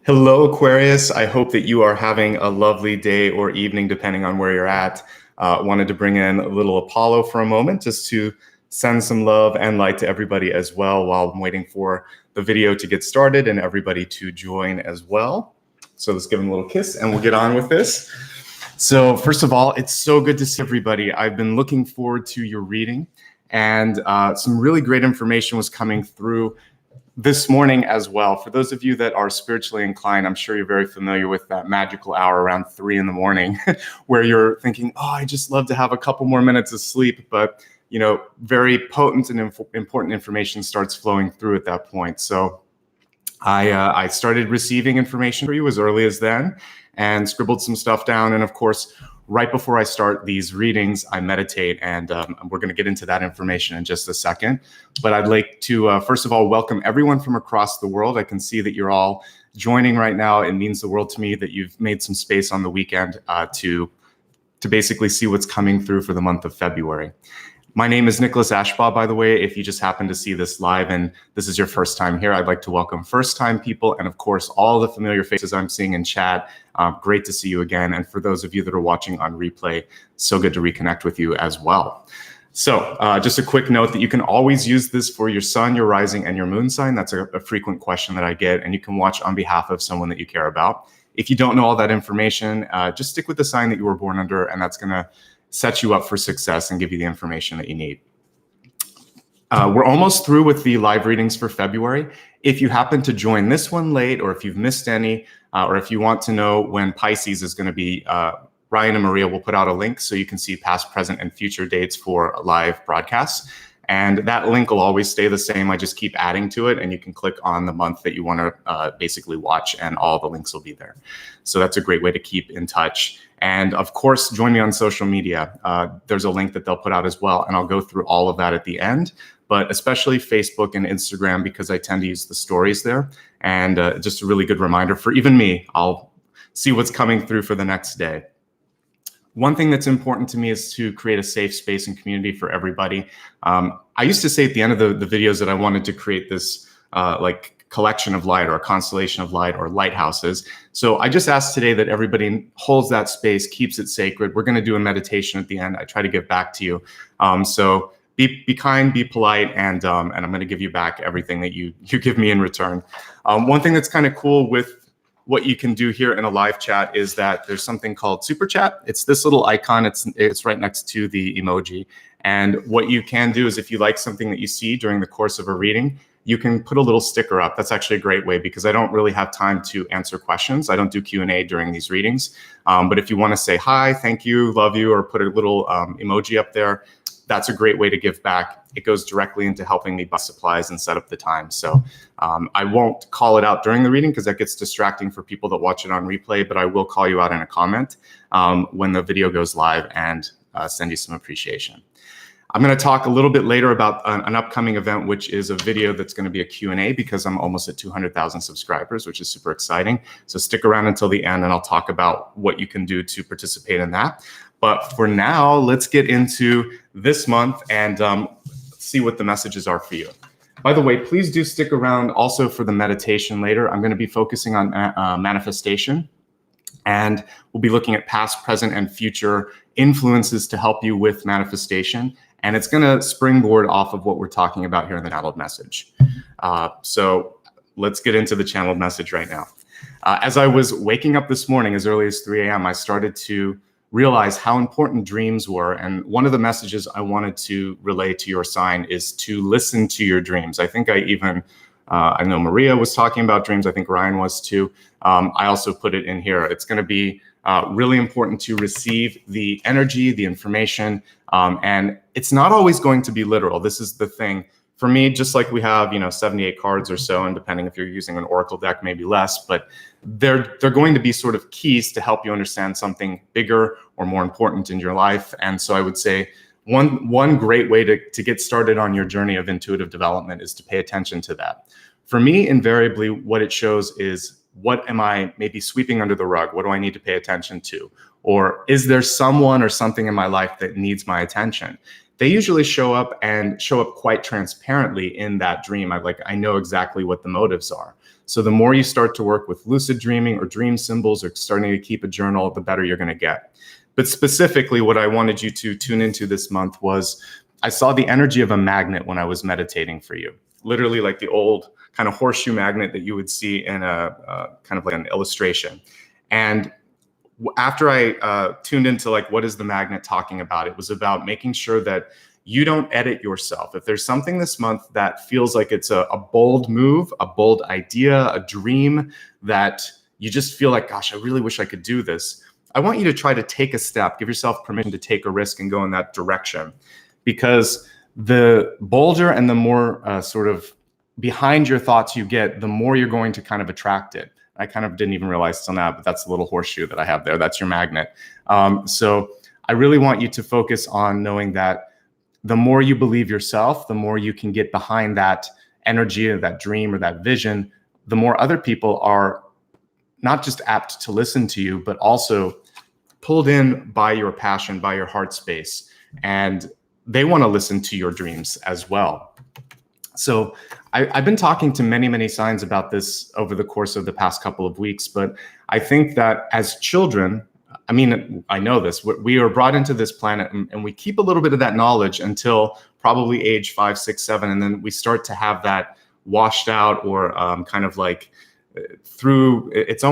Hello, Aquarius. I hope that you are having a lovely day or evening, depending on where you're at. Wanted to bring in a little Apollo for a moment just to send some love and light to everybody as well while I'm waiting for the video to get started and everybody to join as well. So let's give him a little kiss and we'll get on with this. So first of all, it's so good to see everybody. I've been looking forward to your reading, and some really great information was coming through this morning as well. For those of you that are spiritually inclined, I'm sure you're very familiar with that magical hour around 3 in the morning where you're thinking, oh, I just love to have a couple more minutes of sleep. But, you know, very potent and important information starts flowing through at that point. So I started receiving information for you as early as then and scribbled some stuff down. And of course, right before I start these readings, I meditate, and we're going to get into that information in just a second. But I'd like to, first of all, welcome everyone from across the world. I can see that you're all joining right now. It means the world to me that you've made some space on the weekend to basically see what's coming through for the month of February. My name is Ashbaugh, by the way. If you just happen to see this live and this is your first time here, I'd like to welcome first-time people and, of course, all the familiar faces I'm seeing in chat. Great to see you again. And for those of you that are watching on replay, so good to reconnect with you as well. So just a quick note that you can always use this for your sun, your rising, and your moon sign. That's a frequent question that I get, and you can watch on behalf of someone that you care about. If you don't know all that information, just stick with the sign that you were born under, and that's going to set you up for success and give you the information that you need. We're almost through with the live readings for February. If you happen to join this one late, or if you've missed any, or if you want to know when Pisces is going to be, Ryan and Maria will put out a link so you can see past, present, and future dates for live broadcasts. And that link will always stay the same. I just keep adding to it, and you can click on the month that you want to basically watch, and all the links will be there. So that's a great way to keep in touch. And of course, join me on social media. There's a link that they'll put out as well, and I'll go through all of that at the end, but especially Facebook and Instagram, because I tend to use the stories there. And just a really good reminder for even me, I'll see what's coming through for the next day. One thing that's important to me is to create a safe space and community for everybody. I used to say at the end of the videos that I wanted to create this like collection of light, or a constellation of light, or lighthouses. So I just asked today that everybody holds that space, keeps it sacred. We're going to do a meditation at the end. I try to give back to you. So be kind, be polite, and I'm going to give you back everything that you give me in return. One thing that's kind of cool with what you can do here in a live chat is that there's something called Super Chat. It's this little icon. It's right next to the emoji. And what you can do is, if you like something that you see during the course of a reading, you can put a little sticker up. That's actually a great way, because I don't really have time to answer questions. I don't do Q&A during these readings. But if you want to say hi, thank you, love you, or put a little emoji up there, that's a great way to give back. It goes directly into helping me buy supplies and set up the time. So I won't call it out during the reading, because that gets distracting for people that watch it on replay, but I will call you out in a comment when the video goes live, and send you some appreciation. I'm going to talk a little bit later about an upcoming event, which is a video that's going to be a Q&A, because I'm almost at 200,000 subscribers, which is super exciting. So stick around until the end, and I'll talk about what you can do to participate in that. But for now, let's get into this month and see what the messages are for you. By the way, please do stick around also for the meditation later. I'm going to be focusing on manifestation, and we'll be looking at past, present, and future influences to help you with manifestation. And it's going to springboard off of what we're talking about here in the channeled message. So let's get into the channeled message right now. As I was waking up this morning, as early as 3 a.m., I started to realize how important dreams were. And one of the messages I wanted to relay to your sign is to listen to your dreams. I think I know Maria was talking about dreams. I think Ryan was too. I also put it in here. It's going to be really important to receive the energy, the information, and it's not always going to be literal. This is the thing. For me, just like we have, 78 cards or so, and depending if you're using an oracle deck, maybe less, but they're going to be sort of keys to help you understand something bigger or more important in your life. And so I would say one great way to get started on your journey of intuitive development is to pay attention to that. For me, invariably, what it shows is, what am I maybe sweeping under the rug? What do I need to pay attention to? Or is there someone or something in my life that needs my attention? They usually show up quite transparently in that dream. I know exactly what the motives are. So the more you start to work with lucid dreaming or dream symbols or starting to keep a journal, the better you're going to get. But specifically, what I wanted you to tune into this month was I saw the energy of a magnet when I was meditating for you. Literally like the old kind of horseshoe magnet that you would see in a kind of like an illustration. And after I tuned into like, what is the magnet talking about? It was about making sure that you don't edit yourself. If there's something this month that feels like it's a bold move, a bold idea, a dream that you just feel like, gosh, I really wish I could do this. I want you to try to take a step, give yourself permission to take a risk and go in that direction. Because the bolder and the more sort of behind your thoughts you get, the more you're going to kind of attract it. I kind of didn't even realize till now, but that's the little horseshoe that I have there. That's your magnet. So I really want you to focus on knowing that the more you believe yourself, the more you can get behind that energy or that dream or that vision, the more other people are not just apt to listen to you, but also pulled in by your passion, by your heart space. And they want to listen to your dreams as well. So I've been talking to many signs about this over the course of the past couple of weeks, but I think that as children, I mean, I know this, we are brought into this planet and we keep a little bit of that knowledge until probably age 5, 6, 7. And then we start to have that washed out or kind of like through, it is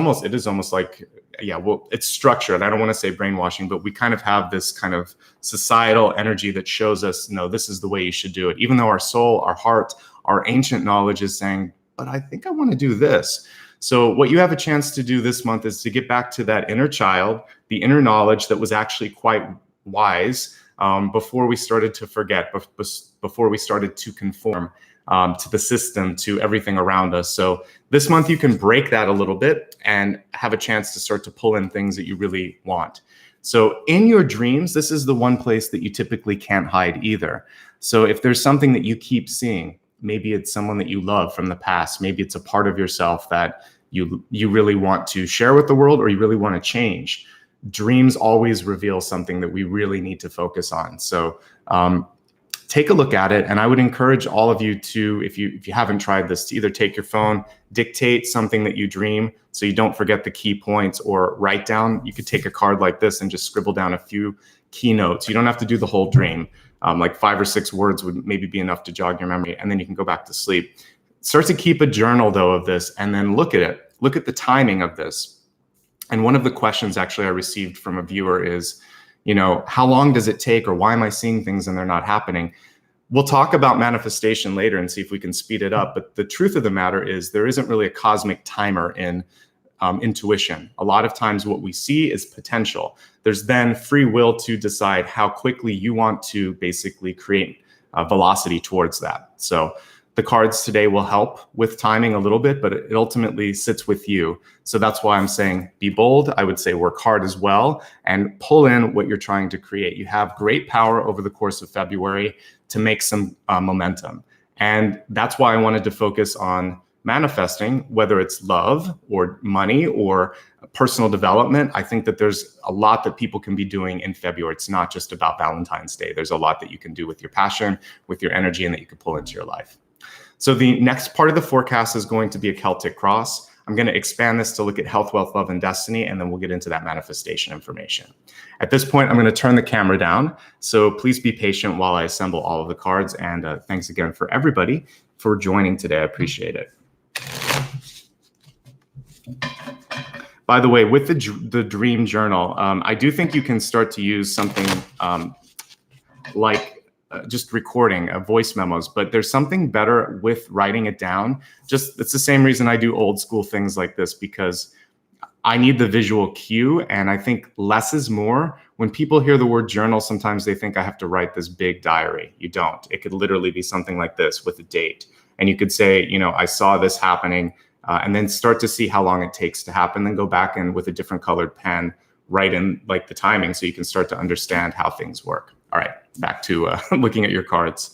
almost like, yeah, well, it's structured. I don't want to say brainwashing, but we kind of have this kind of societal energy that shows us, no, this is the way you should do it. Even though our soul, our heart, our ancient knowledge is saying, but I think I want to do this. So what you have a chance to do this month is to get back to that inner child, the inner knowledge that was actually quite wise before we started to forget, before we started to conform to the system, to everything around us. So this month you can break that a little bit and have a chance to start to pull in things that you really want. So in your dreams, this is the one place that you typically can't hide either. So if there's something that you keep seeing, maybe it's someone that you love from the past, maybe it's a part of yourself that you really want to share with the world or you really want to change. Dreams always reveal something that we really need to focus on. So take a look at it. And I would encourage all of you to, if you haven't tried this, to either take your phone, dictate something that you dream so you don't forget the key points, or write down. You could take a card like this and just scribble down a few key notes. You don't have to do the whole dream. Like 5 or 6 words would maybe be enough to jog your memory, and then you can go back to sleep. Start to keep a journal though of this, and then look at it. Look at the timing of this. And one of the questions actually I received from a viewer is, how long does it take, or why am I seeing things and they're not happening? We'll talk about manifestation later and see if we can speed it up. But the truth of the matter is there isn't really a cosmic timer in intuition. A lot of times what we see is potential. There's then free will to decide how quickly you want to basically create velocity towards that. So the cards today will help with timing a little bit, but it ultimately sits with you. So that's why I'm saying be bold. I would say work hard as well and pull in what you're trying to create. You have great power over the course of February to make some momentum. And that's why I wanted to focus on manifesting, whether it's love or money or personal development. I think that there's a lot that people can be doing in February. It's not just about Valentine's Day. There's a lot that you can do with your passion, with your energy, and that you can pull into your life. So the next part of the forecast is going to be a Celtic cross. I'm going to expand this to look at health, wealth, love, and destiny, and then we'll get into that manifestation information. At this point, I'm going to turn the camera down. So please be patient while I assemble all of the cards. And thanks again for everybody for joining today. I appreciate it. By the way, with the dream journal, I do think you can start to use something like just recording voice memos, but there's something better with writing it down. Just it's the same reason I do old school things like this, because I need the visual cue, and I think less is more. When people hear the word journal, sometimes they think I have to write this big diary. You don't. It could literally be something like this with a date, and you could say, I saw this happening, and then start to see how long it takes to happen. Then go back and with a different colored pen, write in like the timing, so you can start to understand how things work. All right, back to looking at your cards.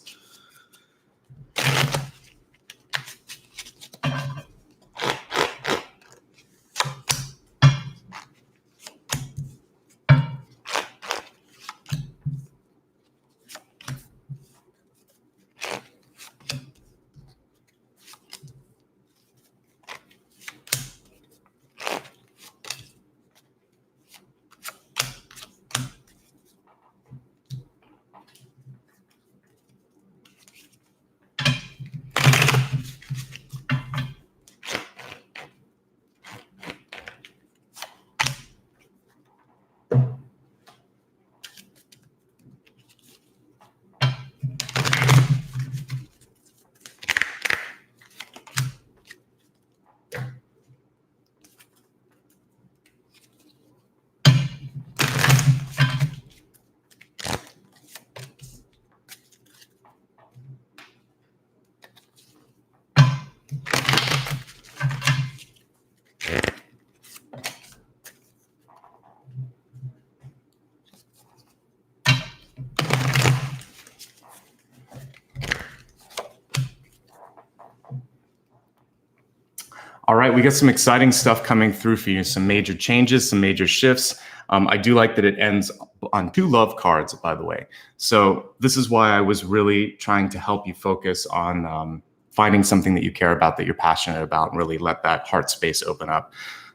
All right, we got some exciting stuff coming through for you. Some major changes, some major shifts. I do like that it ends on 2 love cards, by the way. So this is why I was really trying to help you focus on finding something that you care about, that you're passionate about, and really let that heart space open up.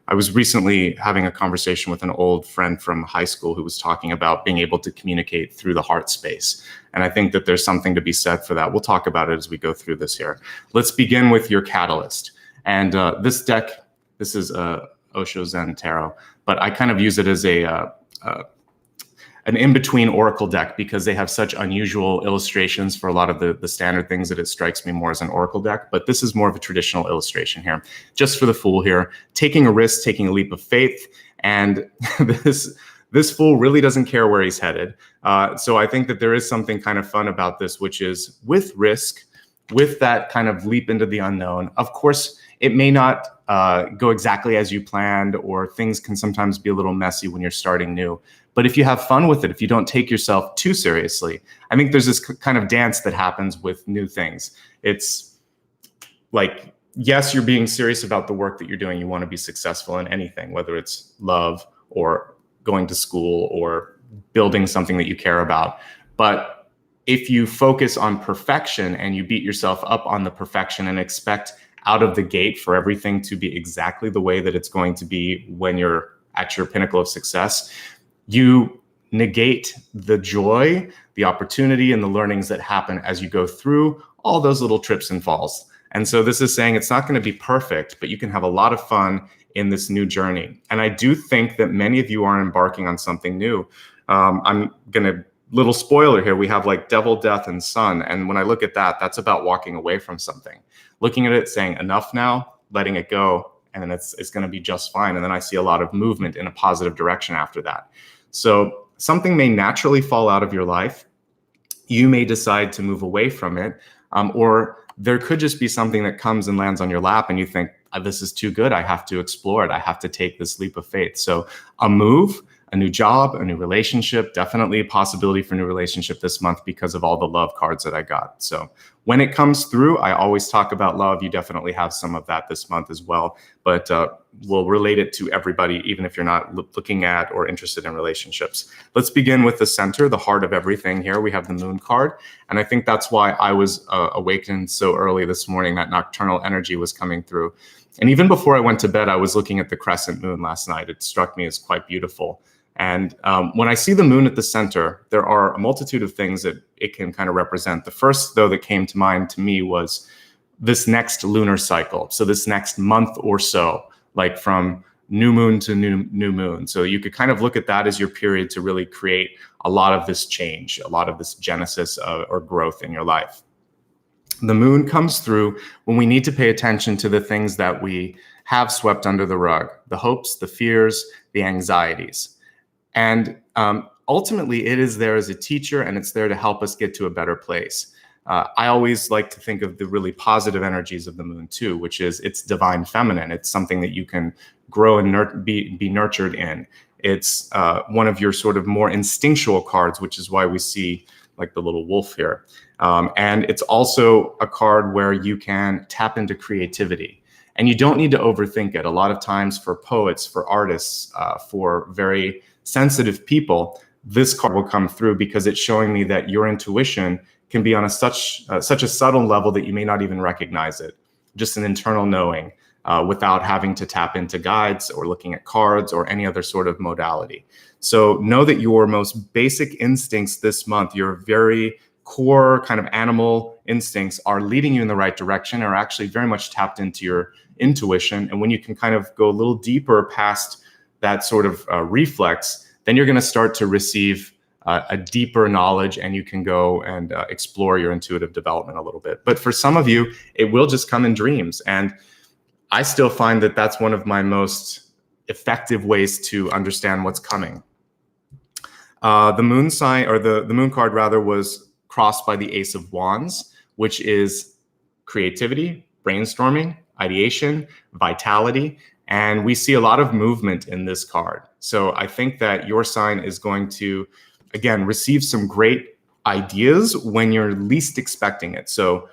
I was recently having a conversation with an old friend from high school who was talking about being able to communicate through the heart space. And I think that there's something to be said for that. We'll talk about it as we go through this here. Let's begin with your catalyst. And this deck, this is Osho Zen Tarot, but I kind of use it as an in-between oracle deck because they have such unusual illustrations for a lot of the standard things that it strikes me more as an oracle deck. But this is more of a traditional illustration here. Just for the fool here, taking a risk, taking a leap of faith. And this fool really doesn't care where he's headed. So I think that there is something kind of fun about this, which is with risk, with that kind of leap into the unknown. Of course, it may not go exactly as you planned, or things can sometimes be a little messy when you're starting new. But if you have fun with it, if you don't take yourself too seriously, I think there's this kind of dance that happens with new things. It's like, yes, you're being serious about the work that you're doing. You want to be successful in anything, whether it's love or going to school or building something that you care about. But if you focus on perfection and you beat yourself up on the perfection and expect out of the gate for everything to be exactly the way that it's going to be when you're at your pinnacle of success, you negate the joy, the opportunity, and the learnings that happen as you go through all those little trips and falls. And so this is saying it's not going to be perfect, but you can have a lot of fun in this new journey. And I do think that many of you are embarking on something new. I'm going to, little spoiler here, we have like Devil, Death, and Sun. And when I look at that, that's about walking away from something. Looking at it, saying enough now, letting it go, and then it's going to be just fine. And then I see a lot of movement in a positive direction after that. So something may naturally fall out of your life. You may decide to move away from it, or there could just be something that comes and lands on your lap and you think, this is too good. I have to explore it. I have to take this leap of faith. So a move, a new job, a new relationship, definitely a possibility for a new relationship this month because of all the love cards that I got. So when it comes through, I always talk about love. You definitely have some of that this month as well, but we'll relate it to everybody, even if you're not looking at or interested in relationships. Let's begin with the center, the heart of everything here. We have the moon card. And I think that's why I was awakened so early this morning. That nocturnal energy was coming through. And even before I went to bed, I was looking at the crescent moon last night. It struck me as quite beautiful. And when I see the moon at the center, there are a multitude of things that it can kind of represent. The first, though, that came to mind to me was this next lunar cycle. So this next month or so, like from new moon to new moon. So you could kind of look at that as your period to really create a lot of this change, a lot of this genesis or growth in your life. The moon comes through when we need to pay attention to the things that we have swept under the rug, the hopes, the fears, the anxieties. And ultimately, it is there as a teacher, and it's there to help us get to a better place. I always like to think of the really positive energies of the moon, too, which is it's divine feminine. It's something that you can grow and be nurtured in. It's one of your sort of more instinctual cards, which is why we see like the little wolf here. And it's also a card where you can tap into creativity. And you don't need to overthink it. A lot of times for poets, for artists, for very sensitive people, this card will come through because it's showing me that your intuition can be on such a subtle level that you may not even recognize it. Just an internal knowing without having to tap into guides or looking at cards or any other sort of modality. So know that your most basic instincts this month, your very core kind of animal instincts, are leading you in the right direction, are actually very much tapped into your intuition. And when you can kind of go a little deeper past that sort of reflex, then you're going to start to receive a deeper knowledge, and you can go and explore your intuitive development a little bit. But for some of you, it will just come in dreams. And I still find that that's one of my most effective ways to understand what's coming. The moon sign, or the moon card rather, was crossed by the Ace of Wands, which is creativity, brainstorming, ideation, vitality. And we see a lot of movement in this card. So I think that your sign is going to, again, receive some great ideas when you're least expecting it. So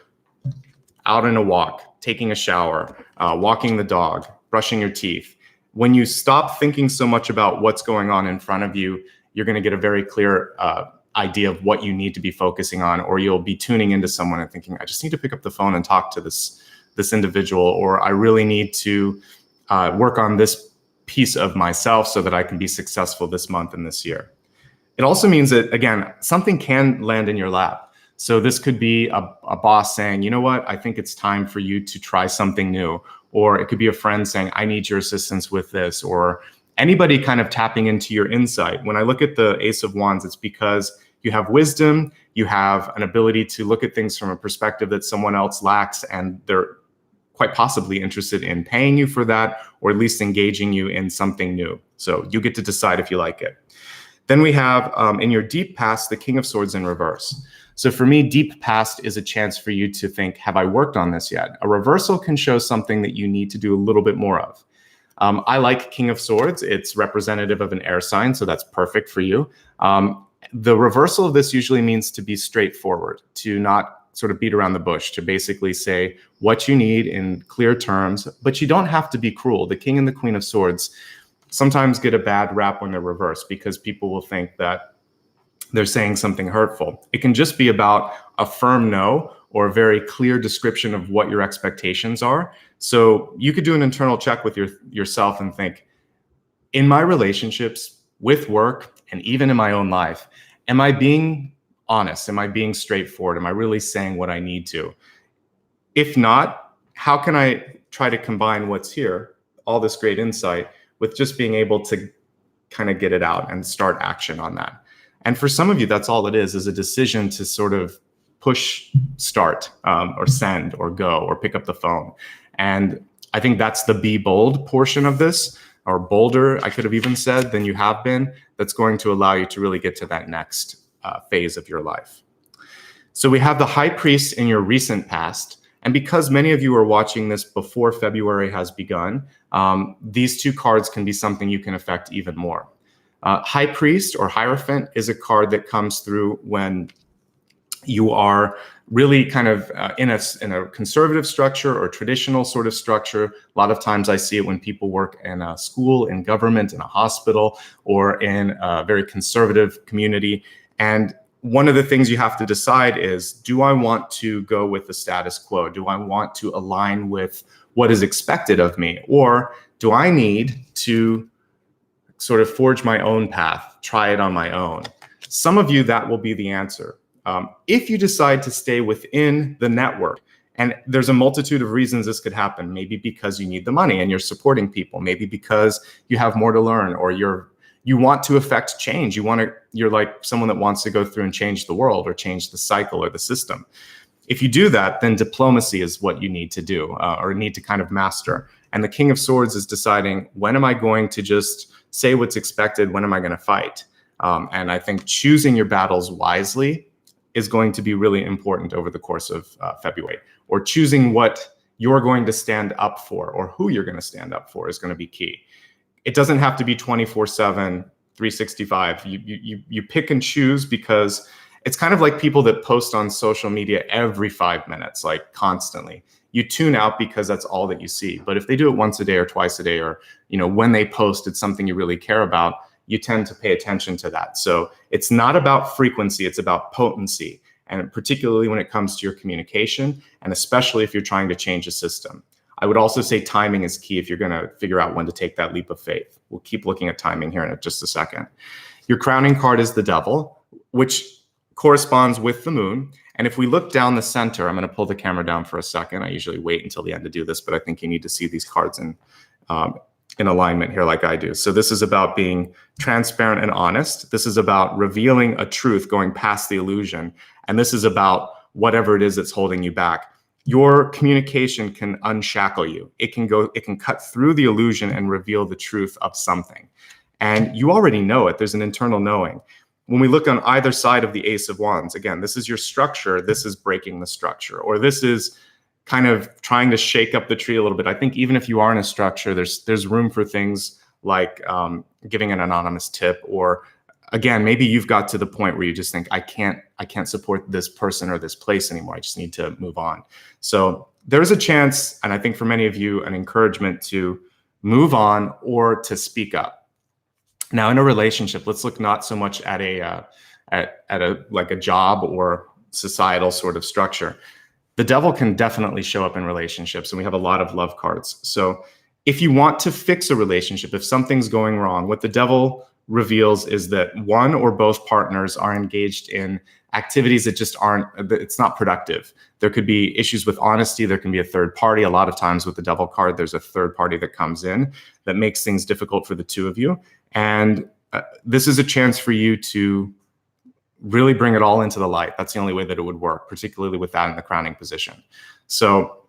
out on a walk, taking a shower, walking the dog, brushing your teeth. When you stop thinking so much about what's going on in front of you, you're going to get a very clear idea of what you need to be focusing on, or you'll be tuning into someone and thinking, I just need to pick up the phone and talk to this individual, or I really need to work on this piece of myself so that I can be successful this month and this year. It also means that, again, something can land in your lap. So this could be a boss saying, you know what, I think it's time for you to try something new. Or it could be a friend saying, I need your assistance with this. Or anybody kind of tapping into your insight. When I look at the Ace of Wands, it's because you have wisdom, you have an ability to look at things from a perspective that someone else lacks, and they're quite possibly interested in paying you for that, or at least engaging you in something new. So you get to decide if you like it. Then we have in your deep past, the King of Swords in reverse. So for me, deep past is a chance for you to think, have I worked on this yet? A reversal can show something that you need to do a little bit more of. I like King of Swords. It's representative of an air sign, so that's perfect for you. The reversal of this usually means to be straightforward, to not sort of beat around the bush, to basically say what you need in clear terms, but you don't have to be cruel. The King and the Queen of Swords sometimes get a bad rap when they're reversed because people will think that they're saying something hurtful. It can just be about a firm no or a very clear description of what your expectations are. So you could do an internal check with yourself and think, in my relationships, with work, and even in my own life, am I being honest? Am I being straightforward? Am I really saying what I need to? If not, how can I try to combine what's here, all this great insight, with just being able to kind of get it out and start action on that? And for some of you, that's all it is a decision to sort of push start or send or go or pick up the phone. And I think that's the be bold portion of this, or bolder, I could have even said, than you have been, that's going to allow you to really get to that next phase of your life. So we have the High Priest in your recent past. And because many of you are watching this before February has begun, these two cards can be something you can affect even more. High Priest or Hierophant is a card that comes through when you are really kind of in a conservative structure or traditional sort of structure. A lot of times I see it when people work in a school, in government, in a hospital, or in a very conservative community. And one of the things you have to decide is, do I want to go with the status quo? Do I want to align with what is expected of me? Or do I need to sort of forge my own path, try it on my own? Some of you, that will be the answer. If you decide to stay within the network, and there's a multitude of reasons this could happen, maybe because you need the money and you're supporting people, maybe because you have more to learn, or you want to affect change. You're like someone that wants to go through and change the world or change the cycle or the system. If you do that, then diplomacy is what you need to do or need to kind of master. And the King of Swords is deciding, when am I going to just say what's expected? When am I going to fight? And I think choosing your battles wisely is going to be really important over the course of February. Or choosing what you're going to stand up for or who you're going to stand up for is going to be key. It doesn't have to be 24/7, 365. You pick and choose, because it's kind of like people that post on social media every 5 minutes, like constantly. You tune out because that's all that you see. But if they do it once a day or twice a day, or when they post, it's something you really care about, you tend to pay attention to that. So it's not about frequency, it's about potency. And particularly when it comes to your communication, and especially if you're trying to change a system. I would also say timing is key if you're going to figure out when to take that leap of faith. We'll keep looking at timing here in just a second. Your crowning card is the Devil, which corresponds with the Moon. And if we look down the center, I'm going to pull the camera down for a second. I usually wait until the end to do this, but I think you need to see these cards in alignment here like I do. So this is about being transparent and honest. This is about revealing a truth, going past the illusion. And this is about whatever it is that's holding you back. Your communication can unshackle you. It can cut through the illusion and reveal the truth of something. And you already know it. There's an internal knowing. When we look on either side of the Ace of Wands, again, this is your structure. This is breaking the structure, or this is kind of trying to shake up the tree a little bit. I think even if you are in a structure, there's room for things like giving an anonymous tip, or again, maybe you've got to the point where you just think, I can't support this person or this place anymore. I just need to move on. So there is a chance, and I think for many of you, an encouragement to move on or to speak up. Now, in a relationship, let's look not so much at a job or societal sort of structure. The devil can definitely show up in relationships, and we have a lot of love cards. So if you want to fix a relationship, if something's going wrong, what the devil reveals is that one or both partners are engaged in activities that just aren't, it's not productive. There could be issues with honesty. There can be a third party. A lot of times with the devil card, there's a third party that comes in that makes things difficult for the two of you. And this is a chance for you to really bring it all into the light. That's the only way that it would work, particularly with that in the crowning position. So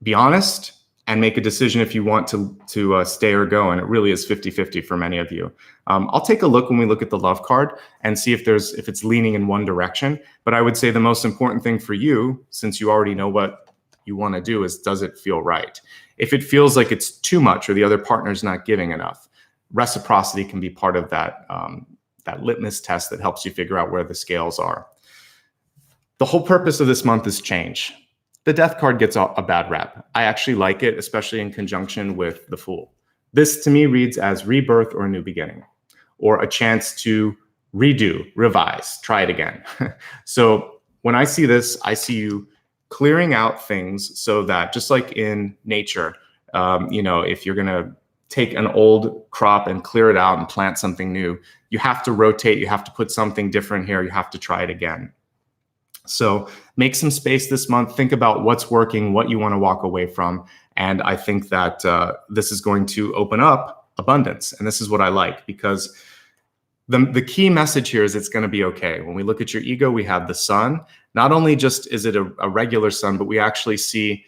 be honest and make a decision if you want to stay or go. And it really is 50-50 for many of you. I'll take a look when we look at the love card and see if it's leaning in one direction. But I would say the most important thing for you, since you already know what you want to do, is, does it feel right? If it feels like it's too much or the other partner's not giving enough, reciprocity can be part of that litmus test that helps you figure out where the scales are. The whole purpose of this month is change. The death card gets a bad rep. I actually like it, especially in conjunction with the Fool. This to me reads as rebirth or a new beginning, or a chance to redo, revise, try it again. So when I see this, I see you clearing out things so that, just like in nature, if you're going to take an old crop and clear it out and plant something new, you have to rotate, you have to put something different here, you have to try it again. So make some space this month, think about what's working, what you want to walk away from. And I think that this is going to open up abundance. And this is what I like, because the key message here is it's going to be okay. When we look at your ego, we have the sun. Not only just is it a regular sun, but we actually see,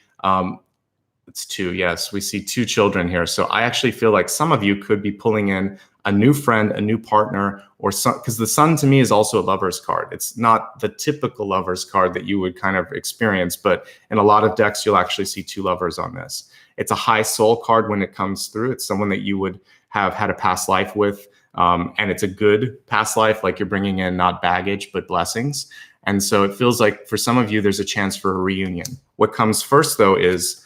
it's two, yes, we see two children here. So I actually feel like some of you could be pulling in a new friend, a new partner, or some, because the sun to me is also a lover's card. It's not the typical lover's card that you would kind of experience, but in a lot of decks, you'll actually see two lovers on this. It's a high soul card when it comes through. It's someone that you would have had a past life with, and it's a good past life, like you're bringing in not baggage, but blessings. And so it feels like for some of you, there's a chance for a reunion. What comes first, though, is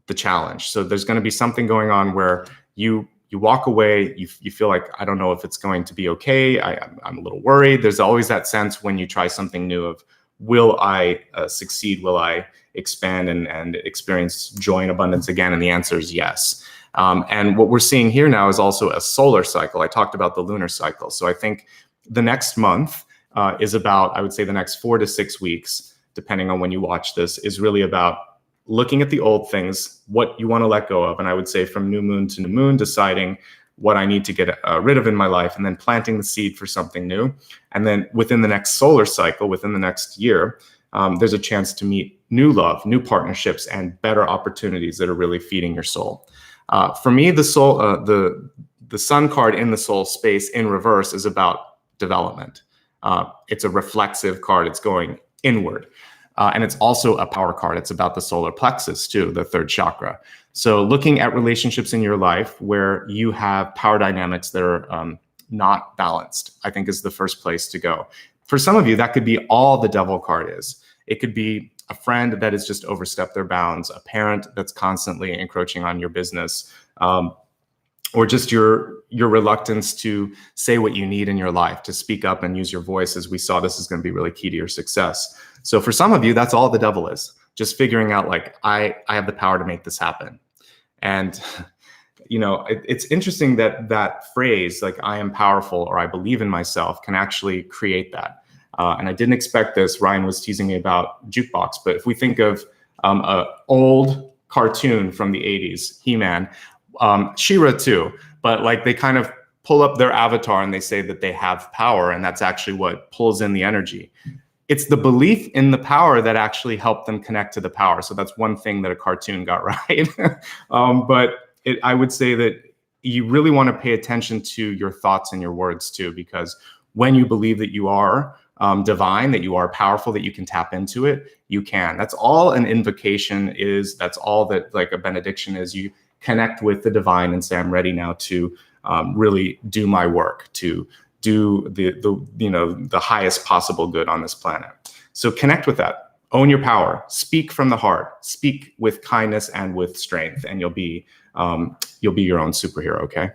the challenge. So there's going to be something going on where you walk away, you feel like, I don't know if it's going to be okay. I'm a little worried. There's always that sense when you try something new of, will I succeed? Will I expand and experience joy and abundance again? And the answer is yes. And what we're seeing here now is also a solar cycle. I talked about the lunar cycle. So I think the next month is about, I would say the next 4 to 6 weeks, depending on when you watch this, is really about looking at the old things, what you want to let go of. And I would say from new moon to new moon, deciding what I need to get rid of in my life, and then planting the seed for something new. And then within the next solar cycle, within the next year, there's a chance to meet new love, new partnerships, and better opportunities that are really feeding your soul. For me, the soul, the sun card in the soul space in reverse is about development. It's a reflexive card. It's going inward. And it's also a power card. It's about the solar plexus too, the third chakra. So looking at relationships in your life where you have power dynamics that are not balanced, I think is the first place to go. For some of you, that could be all the devil card is. It could be a friend that has just overstepped their bounds, a parent that's constantly encroaching on your business, or just your reluctance to say what you need in your life, to speak up and use your voice. As we saw, this is going to be really key to your success. So for some of you, that's all the devil is, just figuring out like, I have the power to make this happen. And, it's interesting that that phrase, like I am powerful or I believe in myself, can actually create that. And I didn't expect this. Ryan was teasing me about Jukebox, but if we think of an old cartoon from the 80s, He-Man, She-Ra too, but like they kind of pull up their avatar and they say that they have power, and that's actually what pulls in the energy. It's the belief in the power that actually helped them connect to the power. So that's one thing that a cartoon got right. But I would say that you really want to pay attention to your thoughts and your words too, because when you believe that you are divine, that you are powerful, that you can tap into it, you can. That's all an invocation is. That's all that like a benediction is. You connect with the divine and say, I'm ready now to really do my work, to do the highest possible good on this planet. So connect with that. Own your power. Speak from the heart. Speak with kindness and with strength, and you'll be your own superhero. Okay.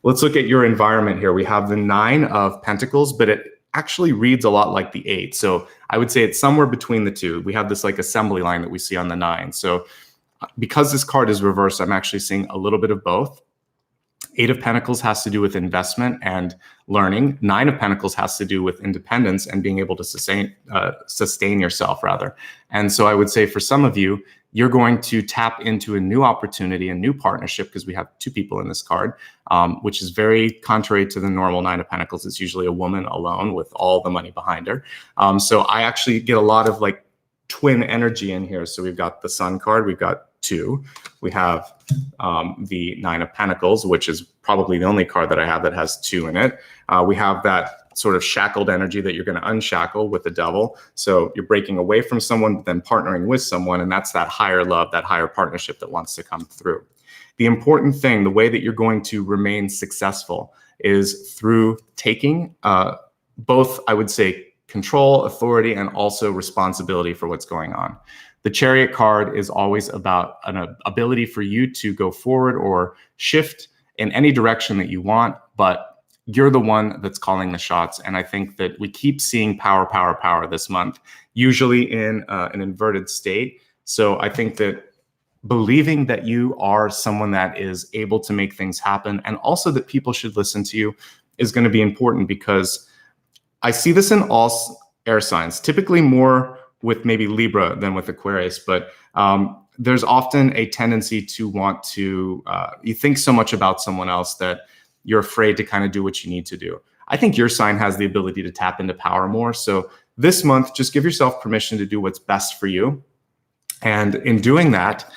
Let's look at your environment here. We have the 9 of Pentacles, but it actually reads a lot like the 8. So I would say it's somewhere between the two. We have this like assembly line that we see on the 9. So because this card is reversed, I'm actually seeing a little bit of both. 8 of Pentacles has to do with investment and learning. 9 of Pentacles has to do with independence and being able to sustain yourself, rather. And so I would say for some of you, you're going to tap into a new opportunity, a new partnership, because we have 2 people in this card, which is very contrary to the normal 9 of Pentacles. It's usually a woman alone with all the money behind her. So I actually get a lot of like twin energy in here. So we've got the Sun card, we've got 2. We have the 9 of Pentacles, which is probably the only card that I have that has 2 in it. We have that sort of shackled energy that you're going to unshackle with the Devil. So you're breaking away from someone, but then partnering with someone. And that's that higher love, that higher partnership that wants to come through. The important thing, the way that you're going to remain successful is through taking both, I would say, control, authority, and also responsibility for what's going on. The Chariot card is always about an ability for you to go forward or shift in any direction that you want, but you're the one that's calling the shots. And I think that we keep seeing power, power, power this month, usually in an inverted state. So I think that believing that you are someone that is able to make things happen, and also that people should listen to you, is going to be important, because I see this in all air signs, typically more with maybe Libra than with Aquarius, but there's often a tendency to want to, you think so much about someone else that you're afraid to kind of do what you need to do. I think your sign has the ability to tap into power more. So this month, just give yourself permission to do what's best for you. And in doing that,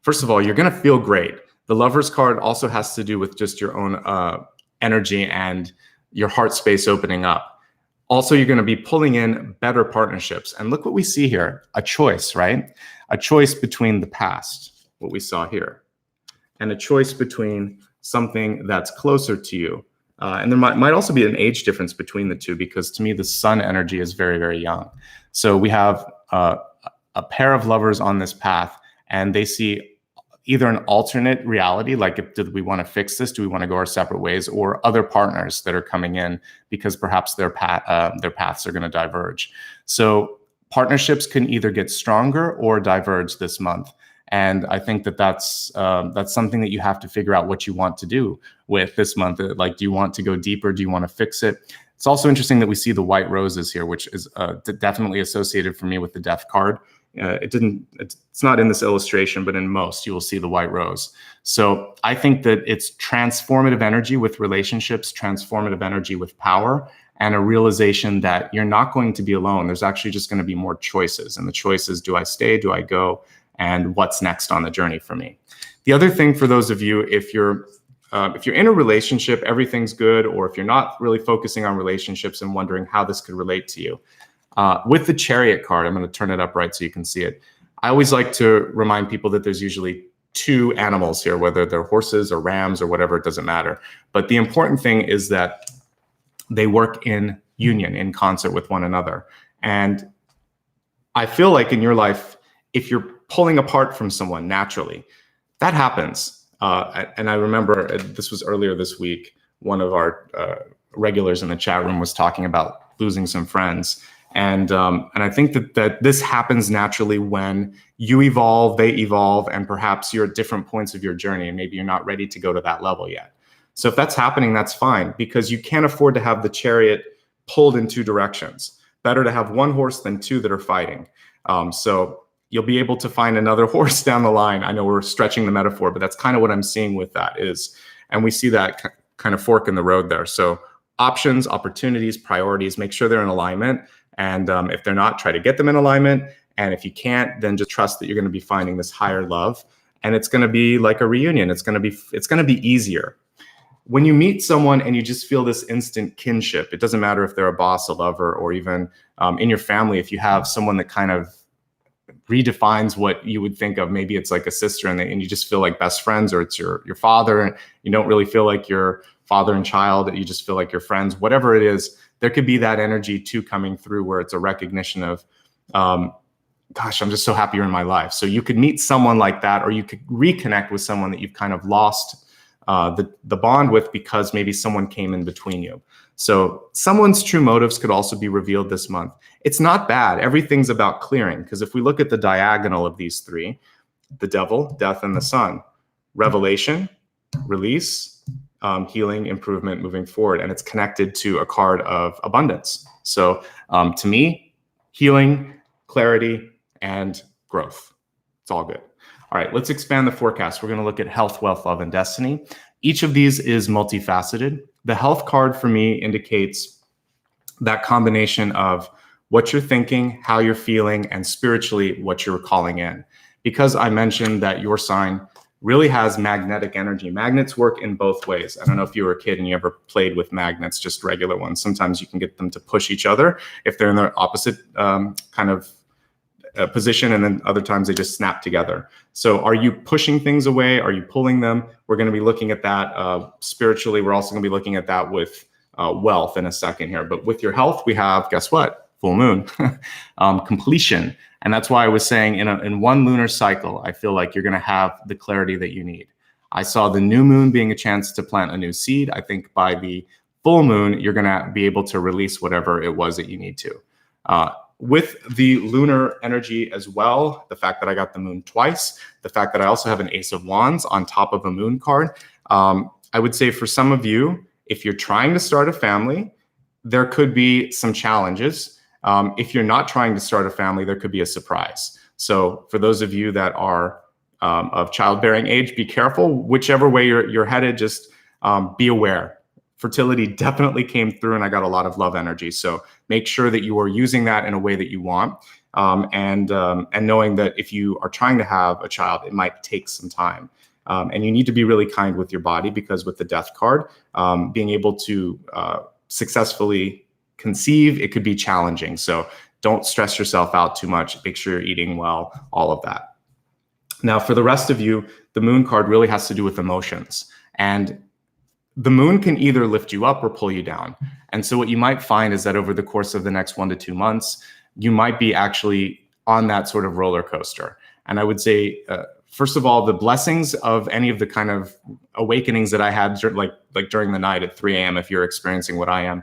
first of all, you're going to feel great. The Lover's card also has to do with just your own energy and your heart space opening up. Also, you're going to be pulling in better partnerships. And look what we see here, a choice, right? A choice between the past, what we saw here, and a choice between something that's closer to you. And there might also be an age difference between the two, because to me, the Sun energy is very, very young. So we have a pair of lovers on this path, and they see either an alternate reality, like do we want to fix this? Do we want to go our separate ways? Or other partners that are coming in because perhaps their paths are going to diverge. So partnerships can either get stronger or diverge this month. And I think that that's something that you have to figure out what you want to do with this month. Like, do you want to go deeper? Do you want to fix it? It's also interesting that we see the white roses here, which is definitely associated for me with the Death card. It's not in this illustration, but in most you will see the white rose. So I think that it's transformative energy with relationships, transformative energy with power, and a realization that you're not going to be alone. There's actually just going to be more choices. And the choice is, do I stay? Do I go? And what's next on the journey for me? The other thing for those of you, if you're in a relationship, everything's good, or if you're not really focusing on relationships and wondering how this could relate to you, with the Chariot card, I'm going to turn it up right so you can see it. I always like to remind people that there's usually 2 animals here, whether they're horses or rams or whatever, it doesn't matter. But the important thing is that they work in union, in concert with one another. And I feel like in your life, if you're pulling apart from someone naturally, that happens. And I remember this was earlier this week, one of our regulars in the chat room was talking about losing some friends. And I think that this happens naturally when you evolve, they evolve, and perhaps you're at different points of your journey, and maybe you're not ready to go to that level yet. So if that's happening, that's fine, because you can't afford to have the chariot pulled in 2 directions. Better to have 1 horse than 2 that are fighting. So you'll be able to find another horse down the line. I know we're stretching the metaphor, but that's kind of what I'm seeing with that is, and we see that kind of fork in the road there. So options, opportunities, priorities, make sure they're in alignment. And if they're not, try to get them in alignment. And if you can't, then just trust that you're going to be finding this higher love. And it's going to be like a reunion. It's going to be easier. When you meet someone and you just feel this instant kinship, it doesn't matter if they're a boss, a lover, or even in your family, if you have someone that kind of redefines what you would think of, maybe it's like a sister and you just feel like best friends, or it's your father and you don't really feel like your father and child, you just feel like you're friends, whatever it is, there could be that energy too coming through where it's a recognition of gosh, I'm just so happy you're in my life. So you could meet someone like that, or you could reconnect with someone that you've kind of lost the bond with because maybe someone came in between you. So someone's true motives could also be revealed this month. It's not bad. Everything's about clearing, because if we look at the diagonal of these three, the devil, death, and the sun, revelation, release, healing, improvement, moving forward. And it's connected to a card of abundance. So to me, healing, clarity, and growth. It's all good. All right, let's expand the forecast. We're going to look at health, wealth, love, and destiny. Each of these is multifaceted. The health card for me indicates that combination of what you're thinking, how you're feeling, and spiritually what you're calling in. Because I mentioned that your sign really has magnetic energy. Magnets work in both ways. I don't know if you were a kid and you ever played with magnets, just regular ones. Sometimes you can get them to push each other if they're in the opposite kind of position, and then other times they just snap together. So are you pushing things away? Are you pulling them? We're going to be looking at that spiritually. We're also going to be looking at that with wealth in a second here. But with your health, we have, guess what? Full moon, completion. And that's why I was saying in one lunar cycle, I feel like you're going to have the clarity that you need. I saw the new moon being a chance to plant a new seed. I think by the full moon, you're going to be able to release whatever it was that you need to. With the lunar energy as well, the fact that I got the moon twice, the fact that I also have an Ace of Wands on top of a moon card, I would say for some of you, if you're trying to start a family, there could be some challenges. If you're not trying to start a family, there could be a surprise. So for those of you that are of childbearing age, be careful. Whichever way you're headed, just be aware. Fertility definitely came through, and I got a lot of love energy. So make sure that you are using that in a way that you want, and knowing that if you are trying to have a child, it might take some time. And you need to be really kind with your body, because with the death card, being able to successfully conceive, it could be challenging. So don't stress yourself out too much. Make sure you're eating well, all of that. Now, for the rest of you, the moon card really has to do with emotions. And the moon can either lift you up or pull you down. And so what you might find is that over the course of the next 1 to 2 months, you might be actually on that sort of roller coaster. And I would say, first of all, the blessings of any of the kind of awakenings that I had, like during the night at 3 a.m., if you're experiencing what I am,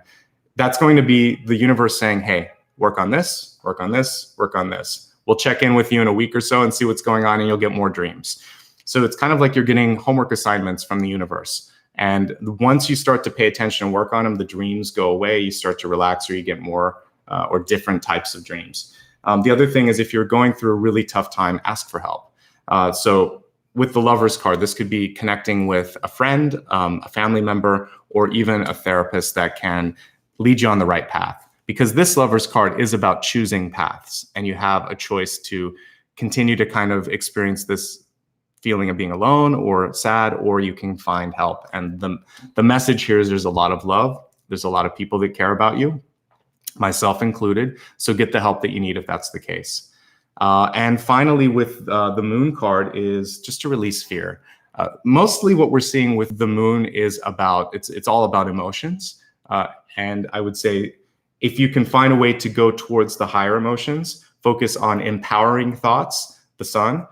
that's going to be the universe saying, hey, work on this, work on this, work on this. We'll check in with you in a week or so and see what's going on, and you'll get more dreams. So it's kind of like you're getting homework assignments from the universe. And once you start to pay attention and work on them, the dreams go away, you start to relax, or you get more or different types of dreams. The other thing is, if you're going through a really tough time, ask for help. So with the Lover's card, this could be connecting with a friend, a family member, or even a therapist that can lead you on the right path. Because this Lover's card is about choosing paths, and you have a choice to continue to kind of experience this feeling of being alone or sad, or you can find help. And the message here is there's a lot of love. There's a lot of people that care about you, myself included. So get the help that you need if that's the case. And finally, with the moon card is just to release fear. Mostly what we're seeing with the moon is about, it's all about emotions. And I would say, if you can find a way to go towards the higher emotions, focus on empowering thoughts, the sun,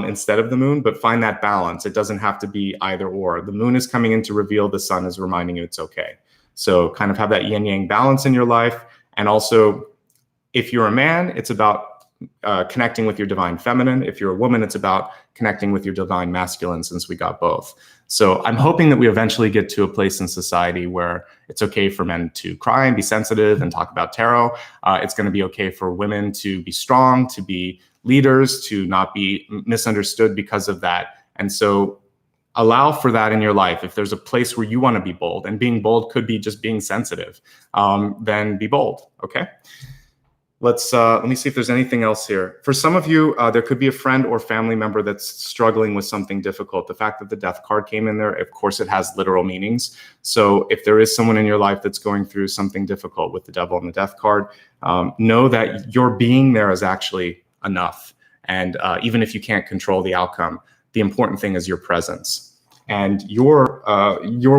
instead of the moon, but find that balance. It doesn't have to be either or. The moon is coming in to reveal, the sun is reminding you it's okay. So kind of have that yin yang balance in your life. And also, if you're a man, it's about connecting with your divine feminine. If you're a woman, it's about connecting with your divine masculine, since we got both. So I'm hoping that we eventually get to a place in society where it's okay for men to cry and be sensitive and talk about tarot. It's going to be okay for women to be strong, to be leaders, to not be misunderstood because of that. And so allow for that in your life. If there's a place where you want to be bold, and being bold could be just being sensitive, then be bold, okay? Let me see if there's anything else here. For some of you, there could be a friend or family member that's struggling with something difficult. The fact that the death card came in there, of course, it has literal meanings. So if there is someone in your life that's going through something difficult with the devil and the death card, know that your being there is actually enough. And even if you can't control the outcome, the important thing is your presence and your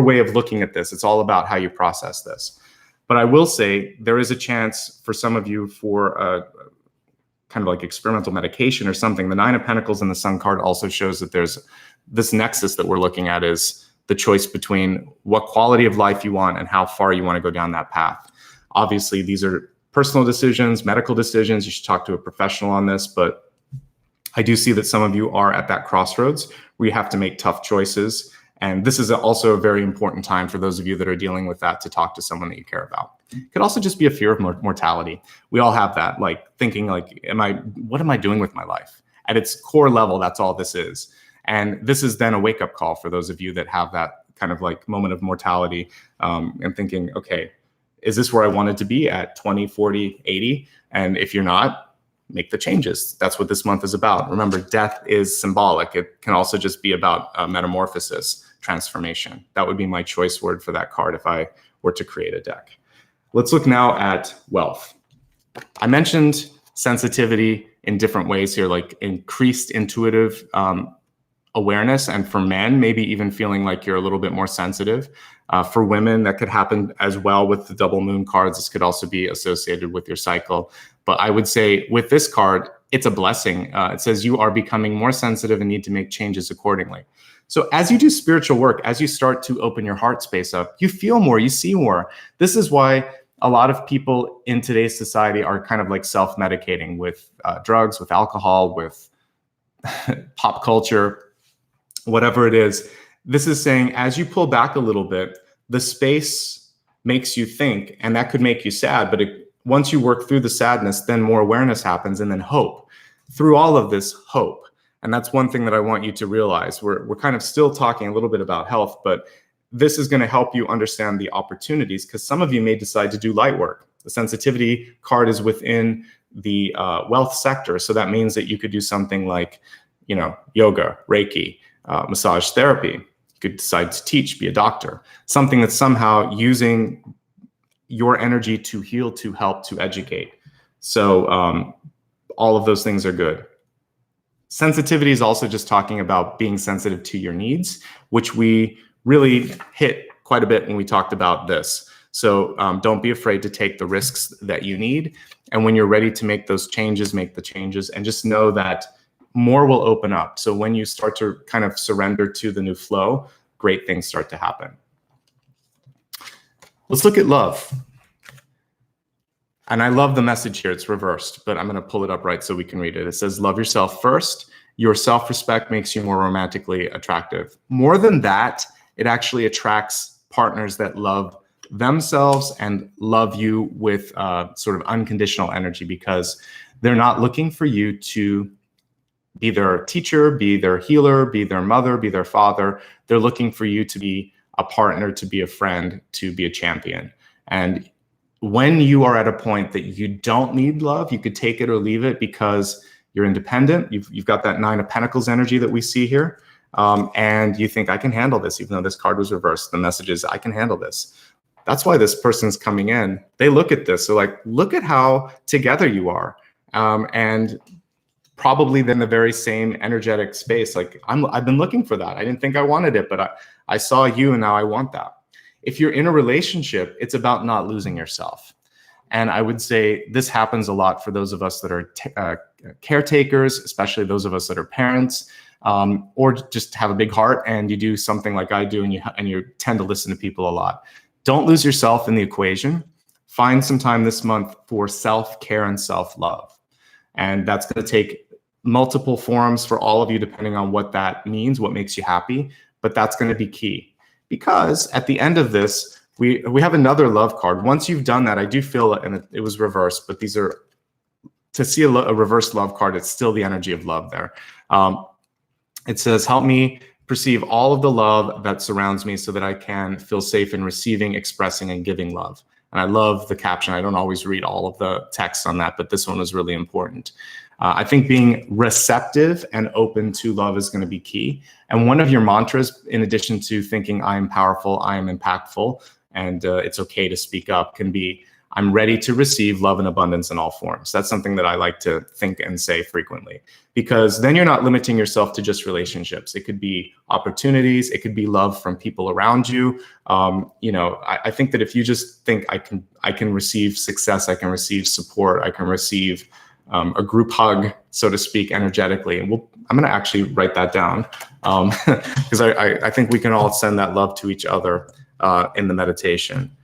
way of looking at this. It's all about how you process this. But I will say there is a chance for some of you for kind of like experimental medication or something. The Nine of Pentacles and the Sun card also shows that there's this nexus that we're looking at is the choice between what quality of life you want and how far you want to go down that path. Obviously, these are personal decisions, medical decisions. You should talk to a professional on this, but I do see that some of you are at that crossroads where you have to make tough choices. And this is also a very important time for those of you that are dealing with that to talk to someone that you care about. It could also just be a fear of mortality. We all have that, like thinking like, what am I doing with my life? At its core level, that's all this is. And this is then a wake-up call for those of you that have that kind of like moment of mortality and thinking, okay, is this where I wanted to be at 20, 40, 80? And if you're not, make the changes. That's what this month is about. Remember, death is symbolic. It can also just be about metamorphosis, transformation. That would be my choice word for that card if I were to create a deck. Let's look now at wealth. I mentioned sensitivity in different ways here, like increased intuitive awareness, and for men, maybe even feeling like you're a little bit more sensitive. For women, that could happen as well with the double moon cards. This could also be associated with your cycle. But I would say with this card, it's a blessing. It says you are becoming more sensitive and need to make changes accordingly. So as you do spiritual work, as you start to open your heart space up, you feel more, you see more. This is why a lot of people in today's society are kind of like self-medicating with drugs, with alcohol, with pop culture, whatever it is. This is saying as you pull back a little bit, the space makes you think, and that could make you sad. But once you work through the sadness, then more awareness happens, and then hope. Through all of this, hope. And that's one thing that I want you to realize. We're kind of still talking a little bit about health, but this is going to help you understand the opportunities, because some of you may decide to do light work. The sensitivity card is within the wealth sector. So that means that you could do something like, yoga, Reiki, massage therapy. You could decide to teach, be a doctor, something that's somehow using your energy to heal, to help, to educate. So all of those things are good. Sensitivity is also just talking about being sensitive to your needs, which we really hit quite a bit when we talked about this. So don't be afraid to take the risks that you need. And when you're ready to make those changes, make the changes, and just know that more will open up. So when you start to kind of surrender to the new flow, great things start to happen. Let's look at love. And I love the message here. It's reversed, but I'm going to pull it up right so we can read it. It says, love yourself first. Your self-respect makes you more romantically attractive. More than that, it actually attracts partners that love themselves and love you with sort of unconditional energy, because they're not looking for you to be their teacher, be their healer, be their mother, be their father. They're looking for you to be a partner, to be a friend, to be a champion. And when you are at a point that you don't need love, you could take it or leave it because you're independent. You've got that Nine of Pentacles energy that we see here. And you think, I can handle this, even though this card was reversed. The message is, I can handle this. That's why this person's coming in. They look at this. They're like, look at how together you are. And probably then the very same energetic space. Like, I've been looking for that. I didn't think I wanted it, but I saw you and now I want that. If you're in a relationship, it's about not losing yourself. And I would say this happens a lot for those of us that are caretakers, especially those of us that are parents, or just have a big heart and you do something like I do, and you tend to listen to people a lot. Don't lose yourself in the equation. Find some time this month for self-care and self-love. And that's going to take multiple forms for all of you, depending on what that means, what makes you happy. But that's going to be key, because at the end of this, we have another love card. Once you've done that, I do feel it, and it was reversed, but these are, to see a reversed love card, it's still the energy of love there. It says, help me perceive all of the love that surrounds me so that I can feel safe in receiving, expressing, and giving love. And I love the caption. I don't always read all of the text on that, but this one was really important. I think being receptive and open to love is going to be key. And one of your mantras, in addition to thinking I am powerful, I am impactful, and it's okay to speak up, can be, I'm ready to receive love and abundance in all forms. That's something that I like to think and say frequently, because then you're not limiting yourself to just relationships. It could be opportunities. It could be love from people around you. I think that if you just think I can receive success, I can receive support, I can receive a group hug, so to speak, energetically. And I'm going to actually write that down because I think we can all send that love to each other in the meditation.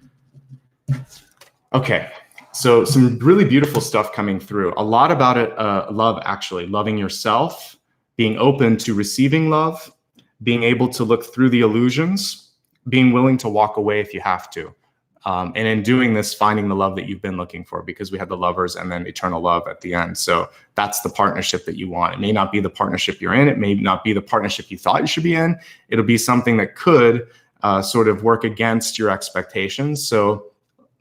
Okay, so some really beautiful stuff coming through. A lot about it, love, actually, loving yourself, being open to receiving love, being able to look through the illusions, being willing to walk away if you have to. And in doing this, finding the love that you've been looking for, because we had the lovers and then eternal love at the end. So that's the partnership that you want. It may not be the partnership you're in. It may not be the partnership you thought you should be in. It'll be something that could sort of work against your expectations. So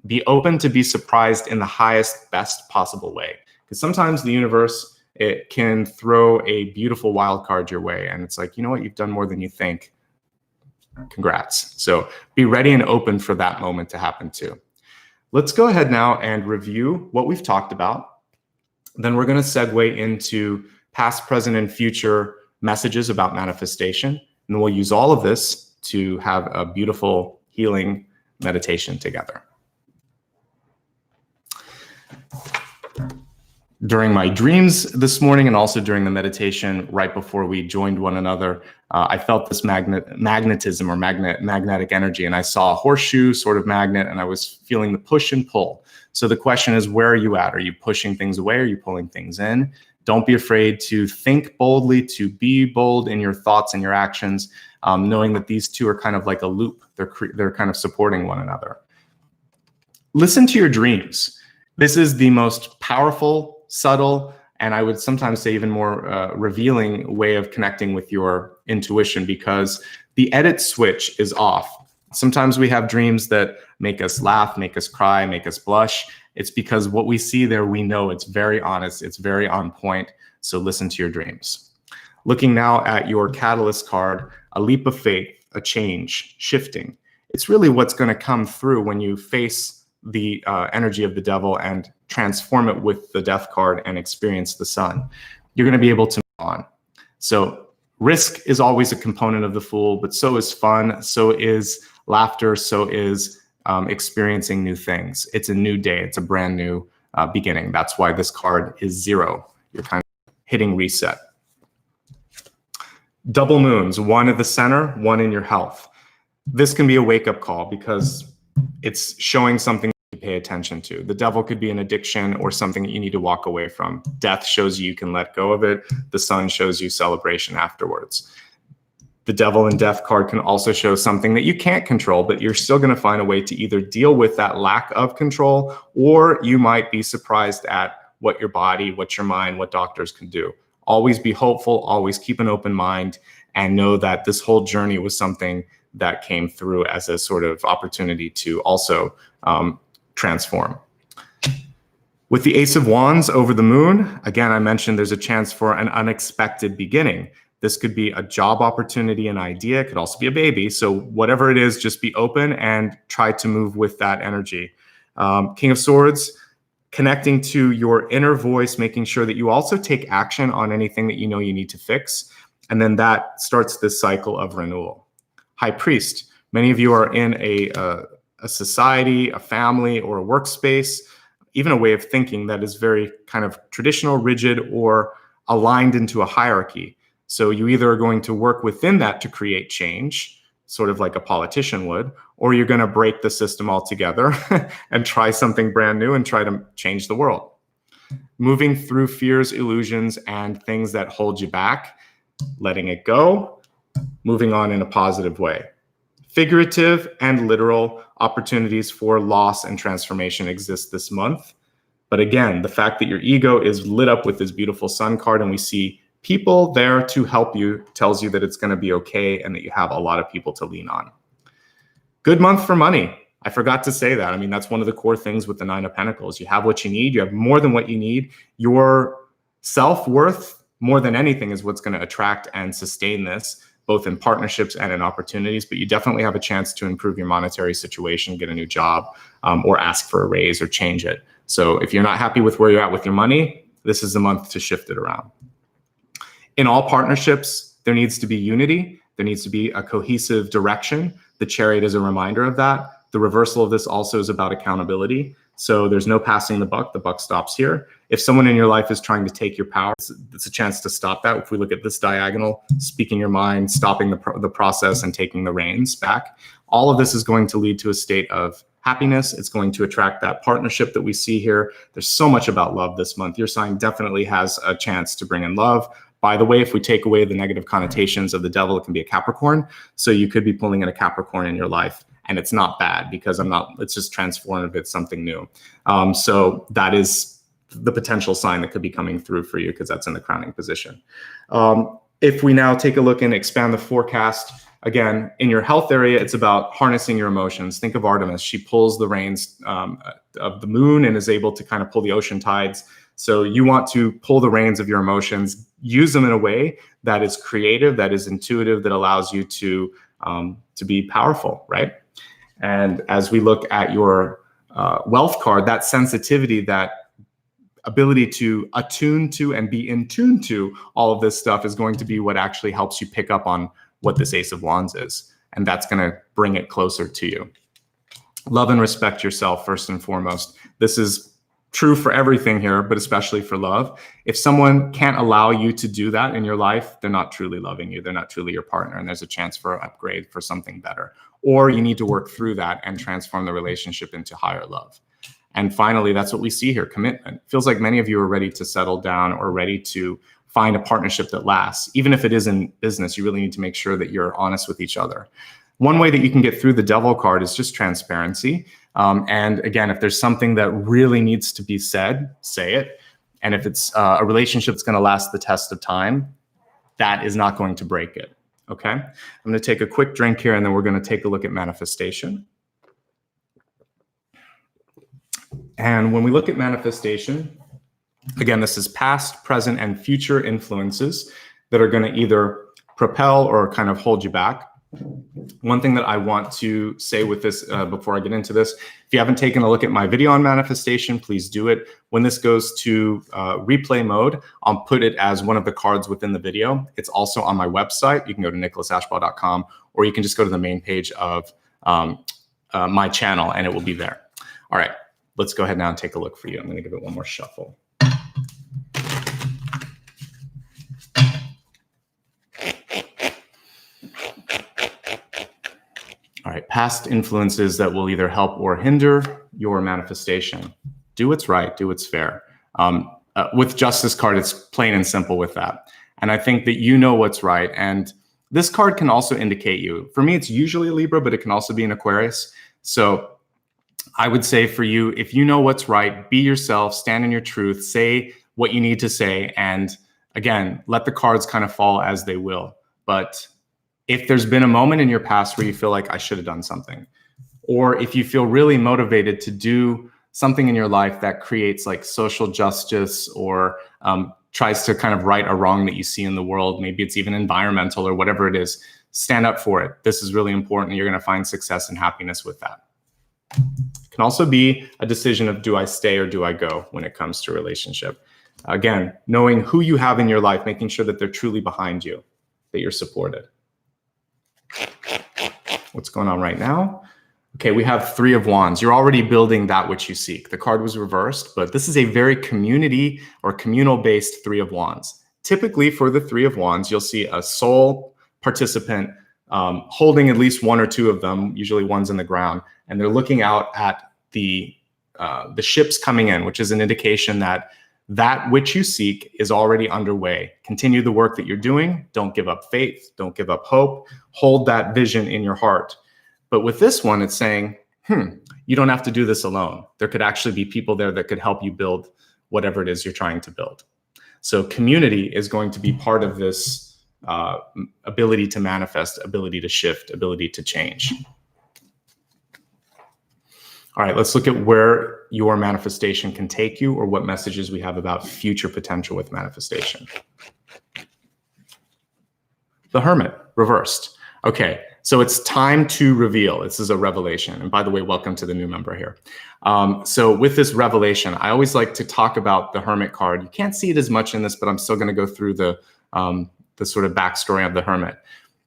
be open to be surprised in the highest, best possible way. Because sometimes the universe, it can throw a beautiful wild card your way. And it's like, you know what, you've done more than you think. Congrats. So be ready and open for that moment to happen too. Let's go ahead now and review what we've talked about. Then we're going to segue into past, present, and future messages about manifestation. And we'll use all of this to have a beautiful healing meditation together. During my dreams this morning and also during the meditation right before we joined one another, I felt this magnetism or magnetic energy, and I saw a horseshoe sort of magnet, and I was feeling the push and pull. So the question is, where are you at? Are you pushing things away? Are you pulling things in? Don't be afraid to think boldly, to be bold in your thoughts and your actions, knowing that these two are kind of like a loop. They're kind of supporting one another. Listen to your dreams. This is the most powerful, subtle, and I would sometimes say even more revealing way of connecting with your intuition, because the edit switch is off. Sometimes we have dreams that make us laugh, make us cry, make us blush. It's because what we see there, we know it's very honest, it's very on point. So listen to your dreams. Looking now at your catalyst card, a leap of faith, a change, shifting. It's really what's going to come through when you face the energy of the devil and transform it with the death card and experience the sun. You're going to be able to move on. So risk is always a component of the Fool, but so is fun, so is laughter, so is experiencing new things. It's a new day. It's a brand new beginning. That's why this card is 0. You're kind of hitting reset. Double moons, one at the center, one in your health. This can be a wake-up call because it's showing something to pay attention to. The devil could be an addiction or something that you need to walk away from. Death shows you can let go of it. The sun shows you celebration afterwards. The devil and death card can also show something that you can't control, but you're still going to find a way to either deal with that lack of control, or you might be surprised at what your body, what your mind, what doctors can do. Always be hopeful, always keep an open mind, and know that this whole journey was something that came through as a sort of opportunity to also transform. With the Ace of Wands over the moon, again, I mentioned there's a chance for an unexpected beginning. This could be a job opportunity, an idea. It could also be a baby. So whatever it is, just be open and try to move with that energy. King of Swords, connecting to your inner voice, making sure that you also take action on anything that you know you need to fix. And then that starts this cycle of renewal. High Priest, many of you are in a society, a family, or a workspace, even a way of thinking that is very kind of traditional, rigid, or aligned into a hierarchy. So you either are going to work within that to create change, sort of like a politician would, or you're going to break the system altogether and try something brand new and try to change the world. Moving through fears, illusions, and things that hold you back, letting it go, moving on in a positive way. Figurative and literal opportunities for loss and transformation exist this month. But again, the fact that your ego is lit up with this beautiful sun card and we see people there to help you tells you that it's going to be okay and that you have a lot of people to lean on. Good month for money. I forgot to say that. I mean, that's one of the core things with the Nine of Pentacles. You have what you need. You have more than what you need. Your self-worth, more than anything, is what's going to attract and sustain this, both in partnerships and in opportunities. But you definitely have a chance to improve your monetary situation, get a new job, or ask for a raise or change it. So if you're not happy with where you're at with your money, this is the month to shift it around. In all partnerships, there needs to be unity. There needs to be a cohesive direction. The Chariot is a reminder of that. The reversal of this also is about accountability. So there's no passing the buck stops here. If someone in your life is trying to take your power, it's a chance to stop that. If we look at this diagonal, speaking your mind, stopping the process and taking the reins back, all of this is going to lead to a state of happiness. It's going to attract that partnership that we see here. There's so much about love this month. Your sign definitely has a chance to bring in love. By the way, if we take away the negative connotations of the devil, it can be a Capricorn. So you could be pulling in a Capricorn in your life, and it's not bad because it's just transformative. It's something new. So that is the potential sign that could be coming through for you because that's in the crowning position. If we now take a look and expand the forecast, again, in your health area, it's about harnessing your emotions. Think of Artemis. She pulls the reins of the moon and is able to kind of pull the ocean tides. So you want to pull the reins of your emotions, use them in a way that is creative, that is intuitive, that allows you to be powerful, right? And as we look at your wealth card, that sensitivity, that ability to attune to and be in tune to all of this stuff is going to be what actually helps you pick up on what this Ace of Wands is. And that's going to bring it closer to you. Love and respect yourself first and foremost. This is true for everything here, but especially for love. If someone can't allow you to do that in your life, they're not truly loving you. They're not truly your partner. And there's a chance for an upgrade for something better. Or you need to work through that and transform the relationship into higher love. And finally, that's what we see here, commitment. It feels like many of you are ready to settle down or ready to find a partnership that lasts. Even if it is in business, you really need to make sure that you're honest with each other. One way that you can get through the devil card is just transparency. And again, if there's something that really needs to be said, say it. And if it's a relationship that's going to last the test of time, that is not going to break it. Okay? I'm going to take a quick drink here, and then we're going to take a look at manifestation. And when we look at manifestation, again, this is past, present, and future influences that are going to either propel or kind of hold you back. One thing that I want to say with this before I get into this, if you haven't taken a look at my video on manifestation, please do it. When this goes to replay mode, I'll put it as one of the cards within the video. It's also on my website. You can go to nicholasashbaugh.com, or you can just go to the main page of my channel and it will be there. All right, let's go ahead now and take a look for you. I'm going to give it one more shuffle. All right, past influences that will either help or hinder your manifestation. Do what's right, do what's fair. With Justice card, it's plain and simple with that. And I think that you know what's right. And this card can also indicate you. For me, it's usually a Libra, but it can also be an Aquarius. So I would say for you, if you know what's right, be yourself, stand in your truth, say what you need to say. And again, let the cards kind of fall as they will. But if there's been a moment in your past where you feel like I should have done something, or if you feel really motivated to do something in your life that creates like social justice or tries to kind of right a wrong that you see in the world, maybe it's even environmental or whatever it is, stand up for it. This is really important. You're going to find success and happiness with that. It can also be a decision of do I stay or do I go when it comes to a relationship. Again, knowing who you have in your life, making sure that they're truly behind you, that you're supported. What's going on right now? Okay, we have Three of Wands. You're already building that which you seek. The card was reversed, but this is a very community or communal-based Three of Wands. Typically for the Three of Wands, you'll see a sole participant holding at least one or two of them, usually one's in the ground, and they're looking out at the ships coming in, which is an indication that that which you seek is already underway. Continue the work that you're doing. Don't give up faith. Don't give up hope. Hold that vision in your heart. But with this one, it's saying, you don't have to do this alone. There could actually be people there that could help you build whatever it is you're trying to build. So community is going to be part of this ability to manifest, ability to shift, ability to change. All right, let's look at where your manifestation can take you or what messages we have about future potential with manifestation. The Hermit, reversed. Okay, so it's time to reveal. This is a revelation. And by the way, welcome to the new member here. So with this revelation, I always like to talk about the Hermit card. You can't see it as much in this, but I'm still going to go through the sort of backstory of the Hermit.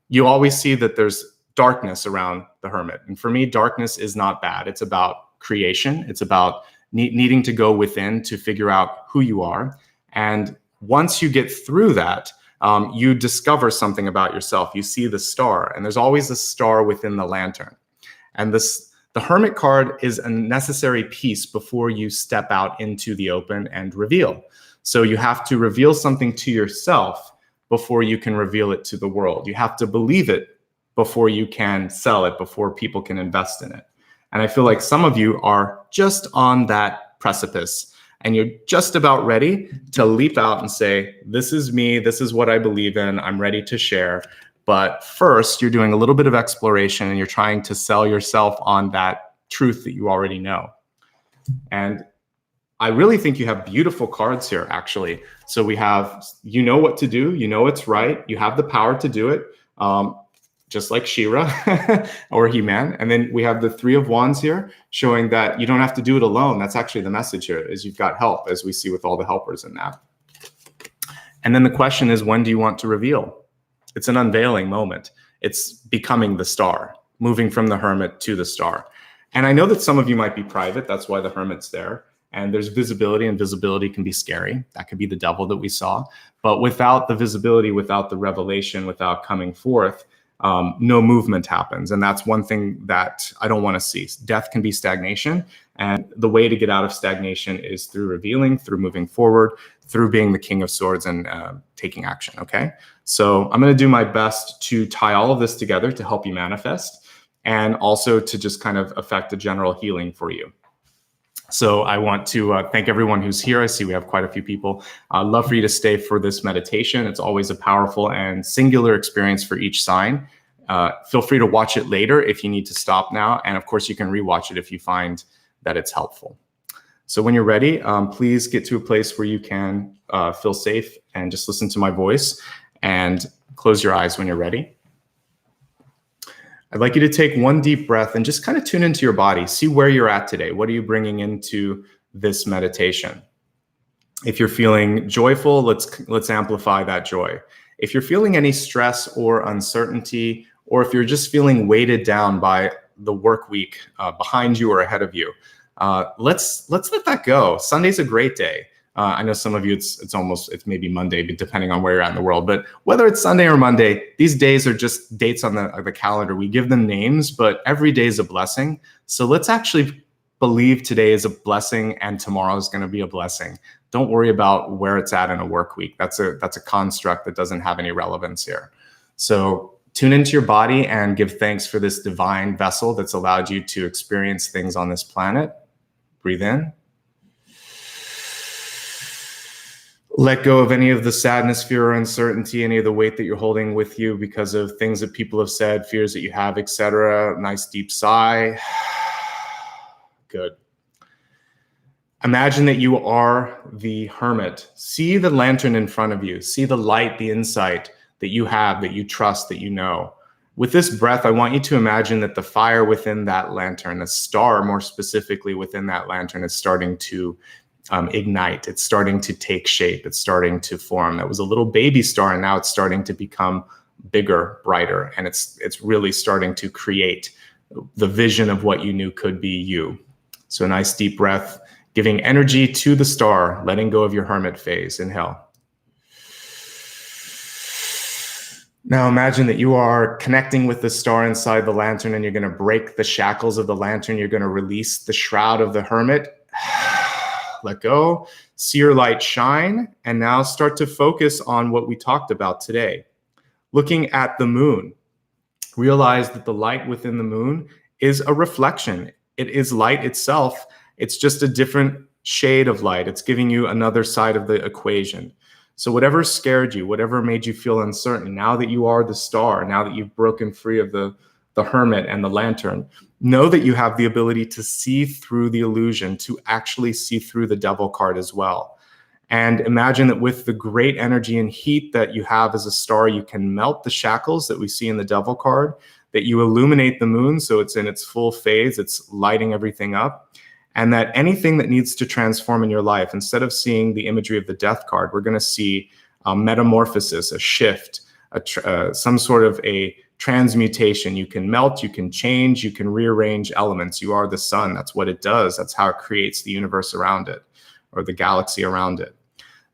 You always see that there's darkness around the Hermit. And for me, darkness is not bad. It's about creation. It's about needing to go within to figure out who you are. And once you get through that, you discover something about yourself. You see the star, and there's always a star within the lantern. And the Hermit card is a necessary piece before you step out into the open and reveal. So you have to reveal something to yourself before you can reveal it to the world. You have to believe it before you can sell it, before people can invest in it. And I feel like some of you are just on that precipice, and you're just about ready to leap out and say, this is me, this is what I believe in, I'm ready to share. But first, you're doing a little bit of exploration, and you're trying to sell yourself on that truth that you already know. And I really think you have beautiful cards here, actually. So we have, you know what to do, you know it's right, you have the power to do it, just like She-Ra or He-Man. And then we have the Three of Wands here, showing that you don't have to do it alone. That's actually the message here, is you've got help, as we see with all the helpers in that. And then the question is, when do you want to reveal? It's an unveiling moment. It's becoming the star, moving from the Hermit to the star. And I know that some of you might be private. That's why the Hermit's there. And there's visibility, and visibility can be scary. That could be the devil that we saw. But without the visibility, without the revelation, without coming forth, no movement happens. And that's one thing that I don't want to see. Death can be stagnation. And the way to get out of stagnation is through revealing, through moving forward, through being the King of Swords and taking action, okay? So I'm going to do my best to tie all of this together to help you manifest, and also to just kind of affect a general healing for you. So I want to thank everyone who's here. I see we have quite a few people. I'd love for you to stay for this meditation. It's always a powerful and singular experience for each sign. Feel free to watch it later if you need to stop now. And of course, you can rewatch it if you find that it's helpful. So when you're ready, please get to a place where you can feel safe and just listen to my voice, and close your eyes when you're ready. I'd like you to take one deep breath and just kind of tune into your body. See where you're at today. What are you bringing into this meditation? If you're feeling joyful, let's amplify that joy. If you're feeling any stress or uncertainty, or if you're just feeling weighted down by the work week behind you or ahead of you, let's let that go. Sunday's a great day. I know some of you, it's maybe Monday, but depending on where you're at in the world. But whether it's Sunday or Monday, these days are just dates on the calendar. We give them names, but every day is a blessing. So let's actually believe today is a blessing and tomorrow is going to be a blessing. Don't worry about where it's at in a work week. That's a construct that doesn't have any relevance here. So tune into your body and give thanks for this divine vessel that's allowed you to experience things on this planet. Breathe in. Let go of any of the sadness, fear, or uncertainty, any of the weight that you're holding with you because of things that people have said, fears that you have, etc. Nice deep sigh. Good. Imagine that you are the Hermit. See the lantern in front of you. See the light, the insight that you have, that you trust, that you know. With this breath, I want you to imagine that the fire within that lantern, the star more specifically within that lantern, is starting to ignite. It's starting to take shape. It's starting to form. That was a little baby star, and now it's starting to become bigger, brighter, and it's really starting to create the vision of what you knew could be you. So a nice deep breath, giving energy to the star, letting go of your hermit phase. Inhale. Now imagine that you are connecting with the star inside the lantern, and you're going to break the shackles of the lantern. You're going to release the shroud of the hermit. Let go, see your light shine, and now start to focus on what we talked about today. Looking at the moon, realize that the light within the moon is a reflection. It is light itself. It's just a different shade of light. It's giving you another side of the equation. So whatever scared you, whatever made you feel uncertain, now that you are the star, now that you've broken free of the hermit and the lantern, know that you have the ability to see through the illusion, to actually see through the devil card as well. And imagine that with the great energy and heat that you have as a star, you can melt the shackles that we see in the devil card, that you illuminate the moon so it's in its full phase, it's lighting everything up, and that anything that needs to transform in your life, instead of seeing the imagery of the death card, we're going to see a metamorphosis, a shift, some sort of a transmutation. You can melt, you can change, you can rearrange elements. You are the sun. That's what it does. That's how it creates the universe around it, or the galaxy around it.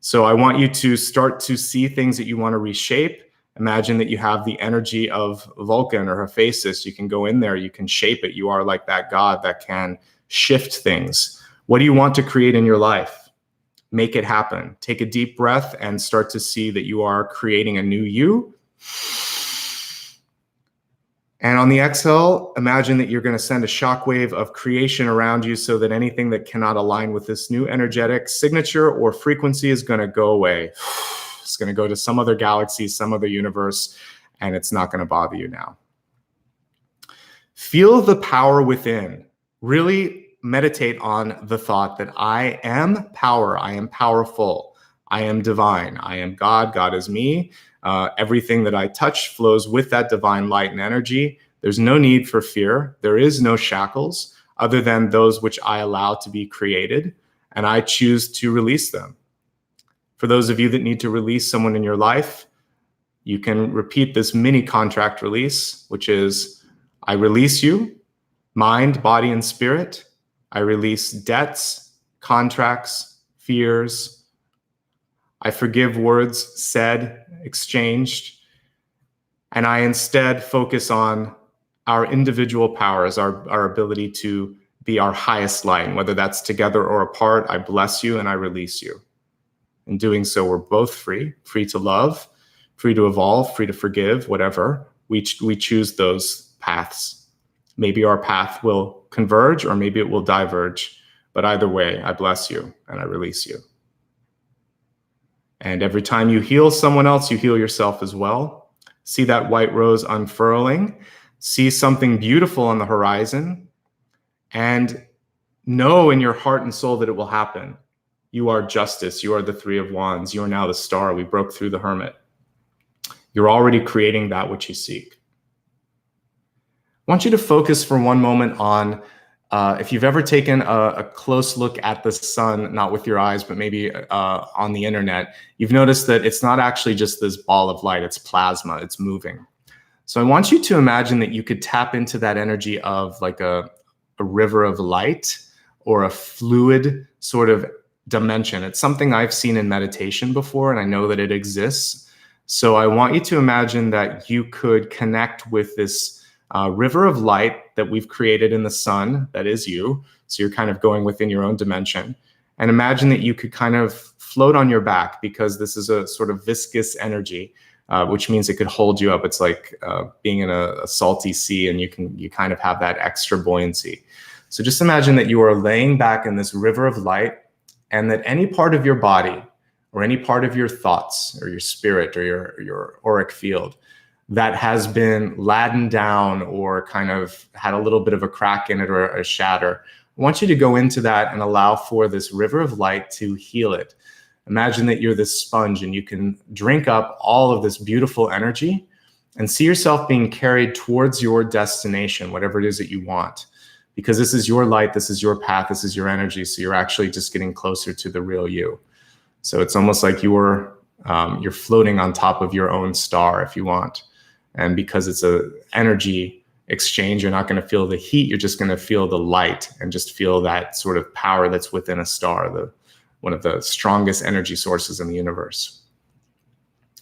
So I want you to start to see things that you want to reshape. Imagine that you have the energy of Vulcan or Hephaestus. You can go in there, you can shape it. You are like that god that can shift things. What do you want to create in your life? Make it happen. Take a deep breath and start to see that you are creating a new you. And on the exhale, imagine that you're going to send a shockwave of creation around you so that anything that cannot align with this new energetic signature or frequency is going to go away. It's going to go to some other galaxy, some other universe, and it's not going to bother you now. Feel the power within. Really meditate on the thought that I am power, I am powerful, I am divine, I am God, God is me. Everything that I touch flows with that divine light and energy. There's no need for fear. There is no shackles other than those which I allow to be created, and I choose to release them. For those of you that need to release someone in your life, you can repeat this mini contract release, which is, I release you, mind, body, and spirit. I release debts, contracts, fears. I forgive words said, exchanged, and I instead focus on our individual powers, our ability to be our highest light. And whether that's together or apart, I bless you and I release you. In doing so, we're both free to love, free to evolve, free to forgive, whatever. We choose those paths. Maybe our path will converge or maybe it will diverge, but either way, I bless you and I release you. And every time you heal someone else, you heal yourself as well. See that white rose unfurling, see something beautiful on the horizon, and know in your heart and soul that it will happen. You are justice. You are the Three of Wands. You are now the star. We broke through the hermit. You're already creating that which you seek. I want you to focus for one moment on if you've ever taken a close look at the sun, not with your eyes, but maybe on the internet, you've noticed that it's not actually just this ball of light, it's plasma, it's moving. So I want you to imagine that you could tap into that energy of like a river of light or a fluid sort of dimension. It's something I've seen in meditation before, and I know that it exists. So I want you to imagine that you could connect with this river of light that we've created in the sun, that is you. So you're kind of going within your own dimension. And imagine that you could kind of float on your back, because this is a sort of viscous energy, which means it could hold you up. It's like being in a salty sea, and you kind of have that extra buoyancy. So just imagine that you are laying back in this river of light, and that any part of your body or any part of your thoughts or your spirit or your auric field that has been laden down or kind of had a little bit of a crack in it or a shatter, I want you to go into that and allow for this river of light to heal it. Imagine that you're this sponge and you can drink up all of this beautiful energy and see yourself being carried towards your destination, whatever it is that you want. Because this is your light, this is your path, this is your energy, so you're actually just getting closer to the real you. So it's almost like you're floating on top of your own star, if you want. And because it's an energy exchange, you're not going to feel the heat, you're just going to feel the light and just feel that sort of power that's within a star, one of the strongest energy sources in the universe.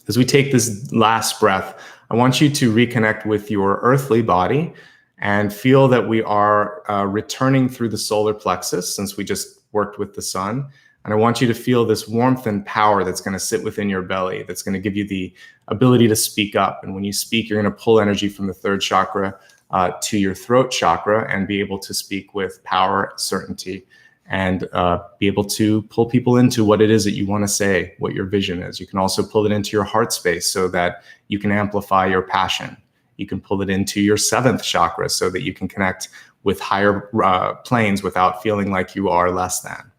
As we take this last breath, I want you to reconnect with your earthly body and feel that we are returning through the solar plexus, since we just worked with the sun. And I want you to feel this warmth and power that's going to sit within your belly, that's going to give you the ability to speak up. And when you speak, you're going to pull energy from the third chakra to your throat chakra and be able to speak with power, certainty, and be able to pull people into what it is that you want to say, what your vision is. You can also pull it into your heart space so that you can amplify your passion. You can pull it into your seventh chakra so that you can connect with higher planes without feeling like you are less than.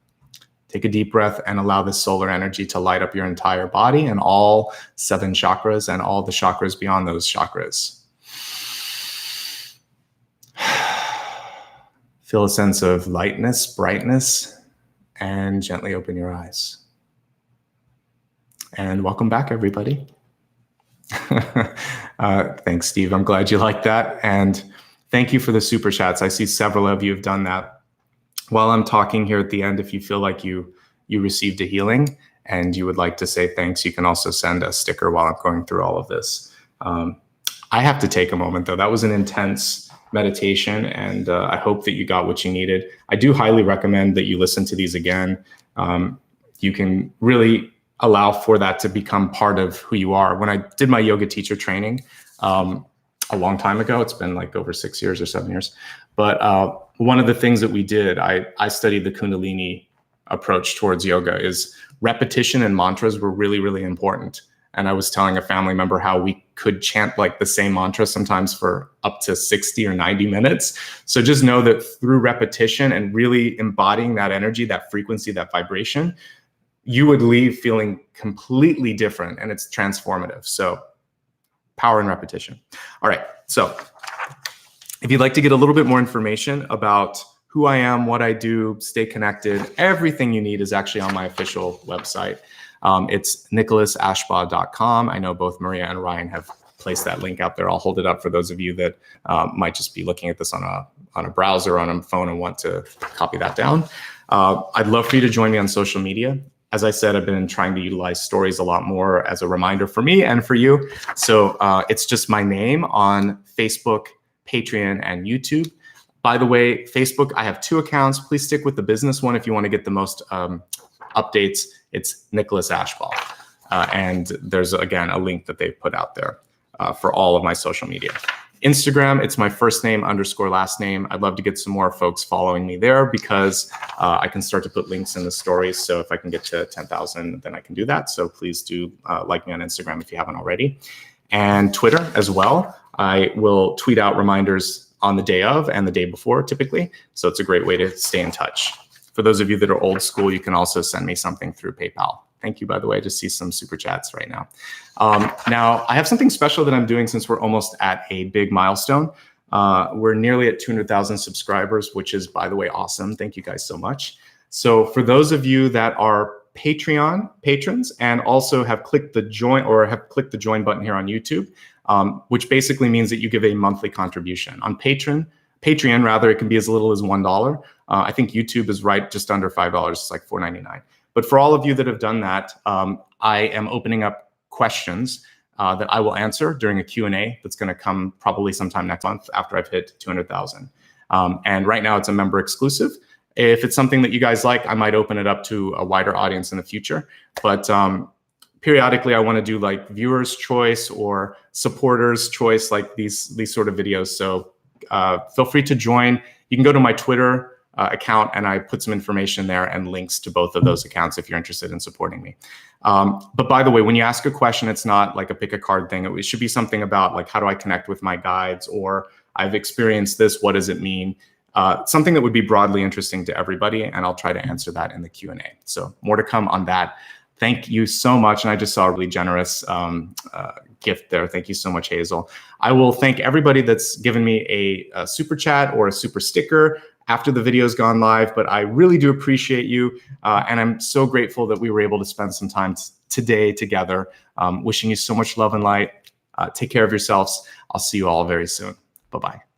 Take a deep breath and allow this solar energy to light up your entire body and all 7 chakras and all the chakras beyond those chakras. Feel a sense of lightness, brightness, and gently open your eyes. And welcome back, everybody. Thanks, Steve. I'm glad you like that. And thank you for the super chats. I see several of you have done that. While I'm talking here at the end, if you feel like you received a healing and you would like to say thanks, you can also send a sticker while I'm going through all of this. I have to take a moment, though. That was an intense meditation, and I hope that you got what you needed. I do highly recommend that you listen to these again. You can really allow for that to become part of who you are. When I did my yoga teacher training a long time ago, it's been like over 6 years or 7 years, but one of the things that we did, I studied the Kundalini approach towards yoga, is repetition and mantras were really, really important. And I was telling a family member how we could chant like the same mantra sometimes for up to 60 or 90 minutes. So just know that through repetition and really embodying that energy, that frequency, that vibration, you would leave feeling completely different, and it's transformative. So power and repetition. All right. So if you'd like to get a little bit more information about who I am, what I do, stay connected, everything you need is actually on my official website. It's nicholasashbaugh.com. I know both Maria and Ryan have placed that link out there. I'll hold it up for those of you that might just be looking at this on a browser or on a phone and want to copy that down. I'd love for you to join me on social media. As I said, I've been trying to utilize stories a lot more as a reminder for me and for you. So it's just my name on Facebook, Patreon, and YouTube. By the way, Facebook, I have 2 accounts. Please stick with the business one if you want to get the most updates. It's Nicholas Ashbaugh. And there's, again, a link that they've put out there for all of my social media. Instagram, it's my first name _ last name. I'd love to get some more folks following me there because I can start to put links in the stories. So if I can get to 10,000, then I can do that. So please do like me on Instagram if you haven't already. And Twitter as well. I will tweet out reminders on the day of and the day before typically. So it's a great way to stay in touch. For those of you that are old school, you can also send me something through PayPal. Thank you, by the way. I just see some super chats right now. Now, I have something special that I'm doing since we're almost at a big milestone. We're nearly at 200,000 subscribers, which is, by the way, awesome. Thank you guys so much. So for those of you that are Patreon patrons and also have clicked the join button here on YouTube, which basically means that you give a monthly contribution. On Patreon, it can be as little as $1. I think YouTube is right just under $5. It's like $4.99. But for all of you that have done that, I am opening up questions that I will answer during a Q&A that's going to come probably sometime next month after I've hit 200,000. And right now it's a member exclusive. If it's something that you guys like, I might open it up to a wider audience in the future. But periodically, I want to do like viewers' choice or supporters' choice, like these sort of videos. So feel free to join. You can go to my Twitter account, and I put some information there and links to both of those accounts if you're interested in supporting me. But by the way, when you ask a question, it's not like a pick a card thing. It should be something about like, how do I connect with my guides? Or I've experienced this, what does it mean? Something that would be broadly interesting to everybody, and I'll try to answer that in the Q&A. So more to come on that. Thank you so much. And I just saw a really generous gift there. Thank you so much, Hazel. I will thank everybody that's given me a super chat or a super sticker after the video's gone live, but I really do appreciate you. And I'm so grateful that we were able to spend some time today together. Wishing you so much love and light. Take care of yourselves. I'll see you all very soon. Bye-bye.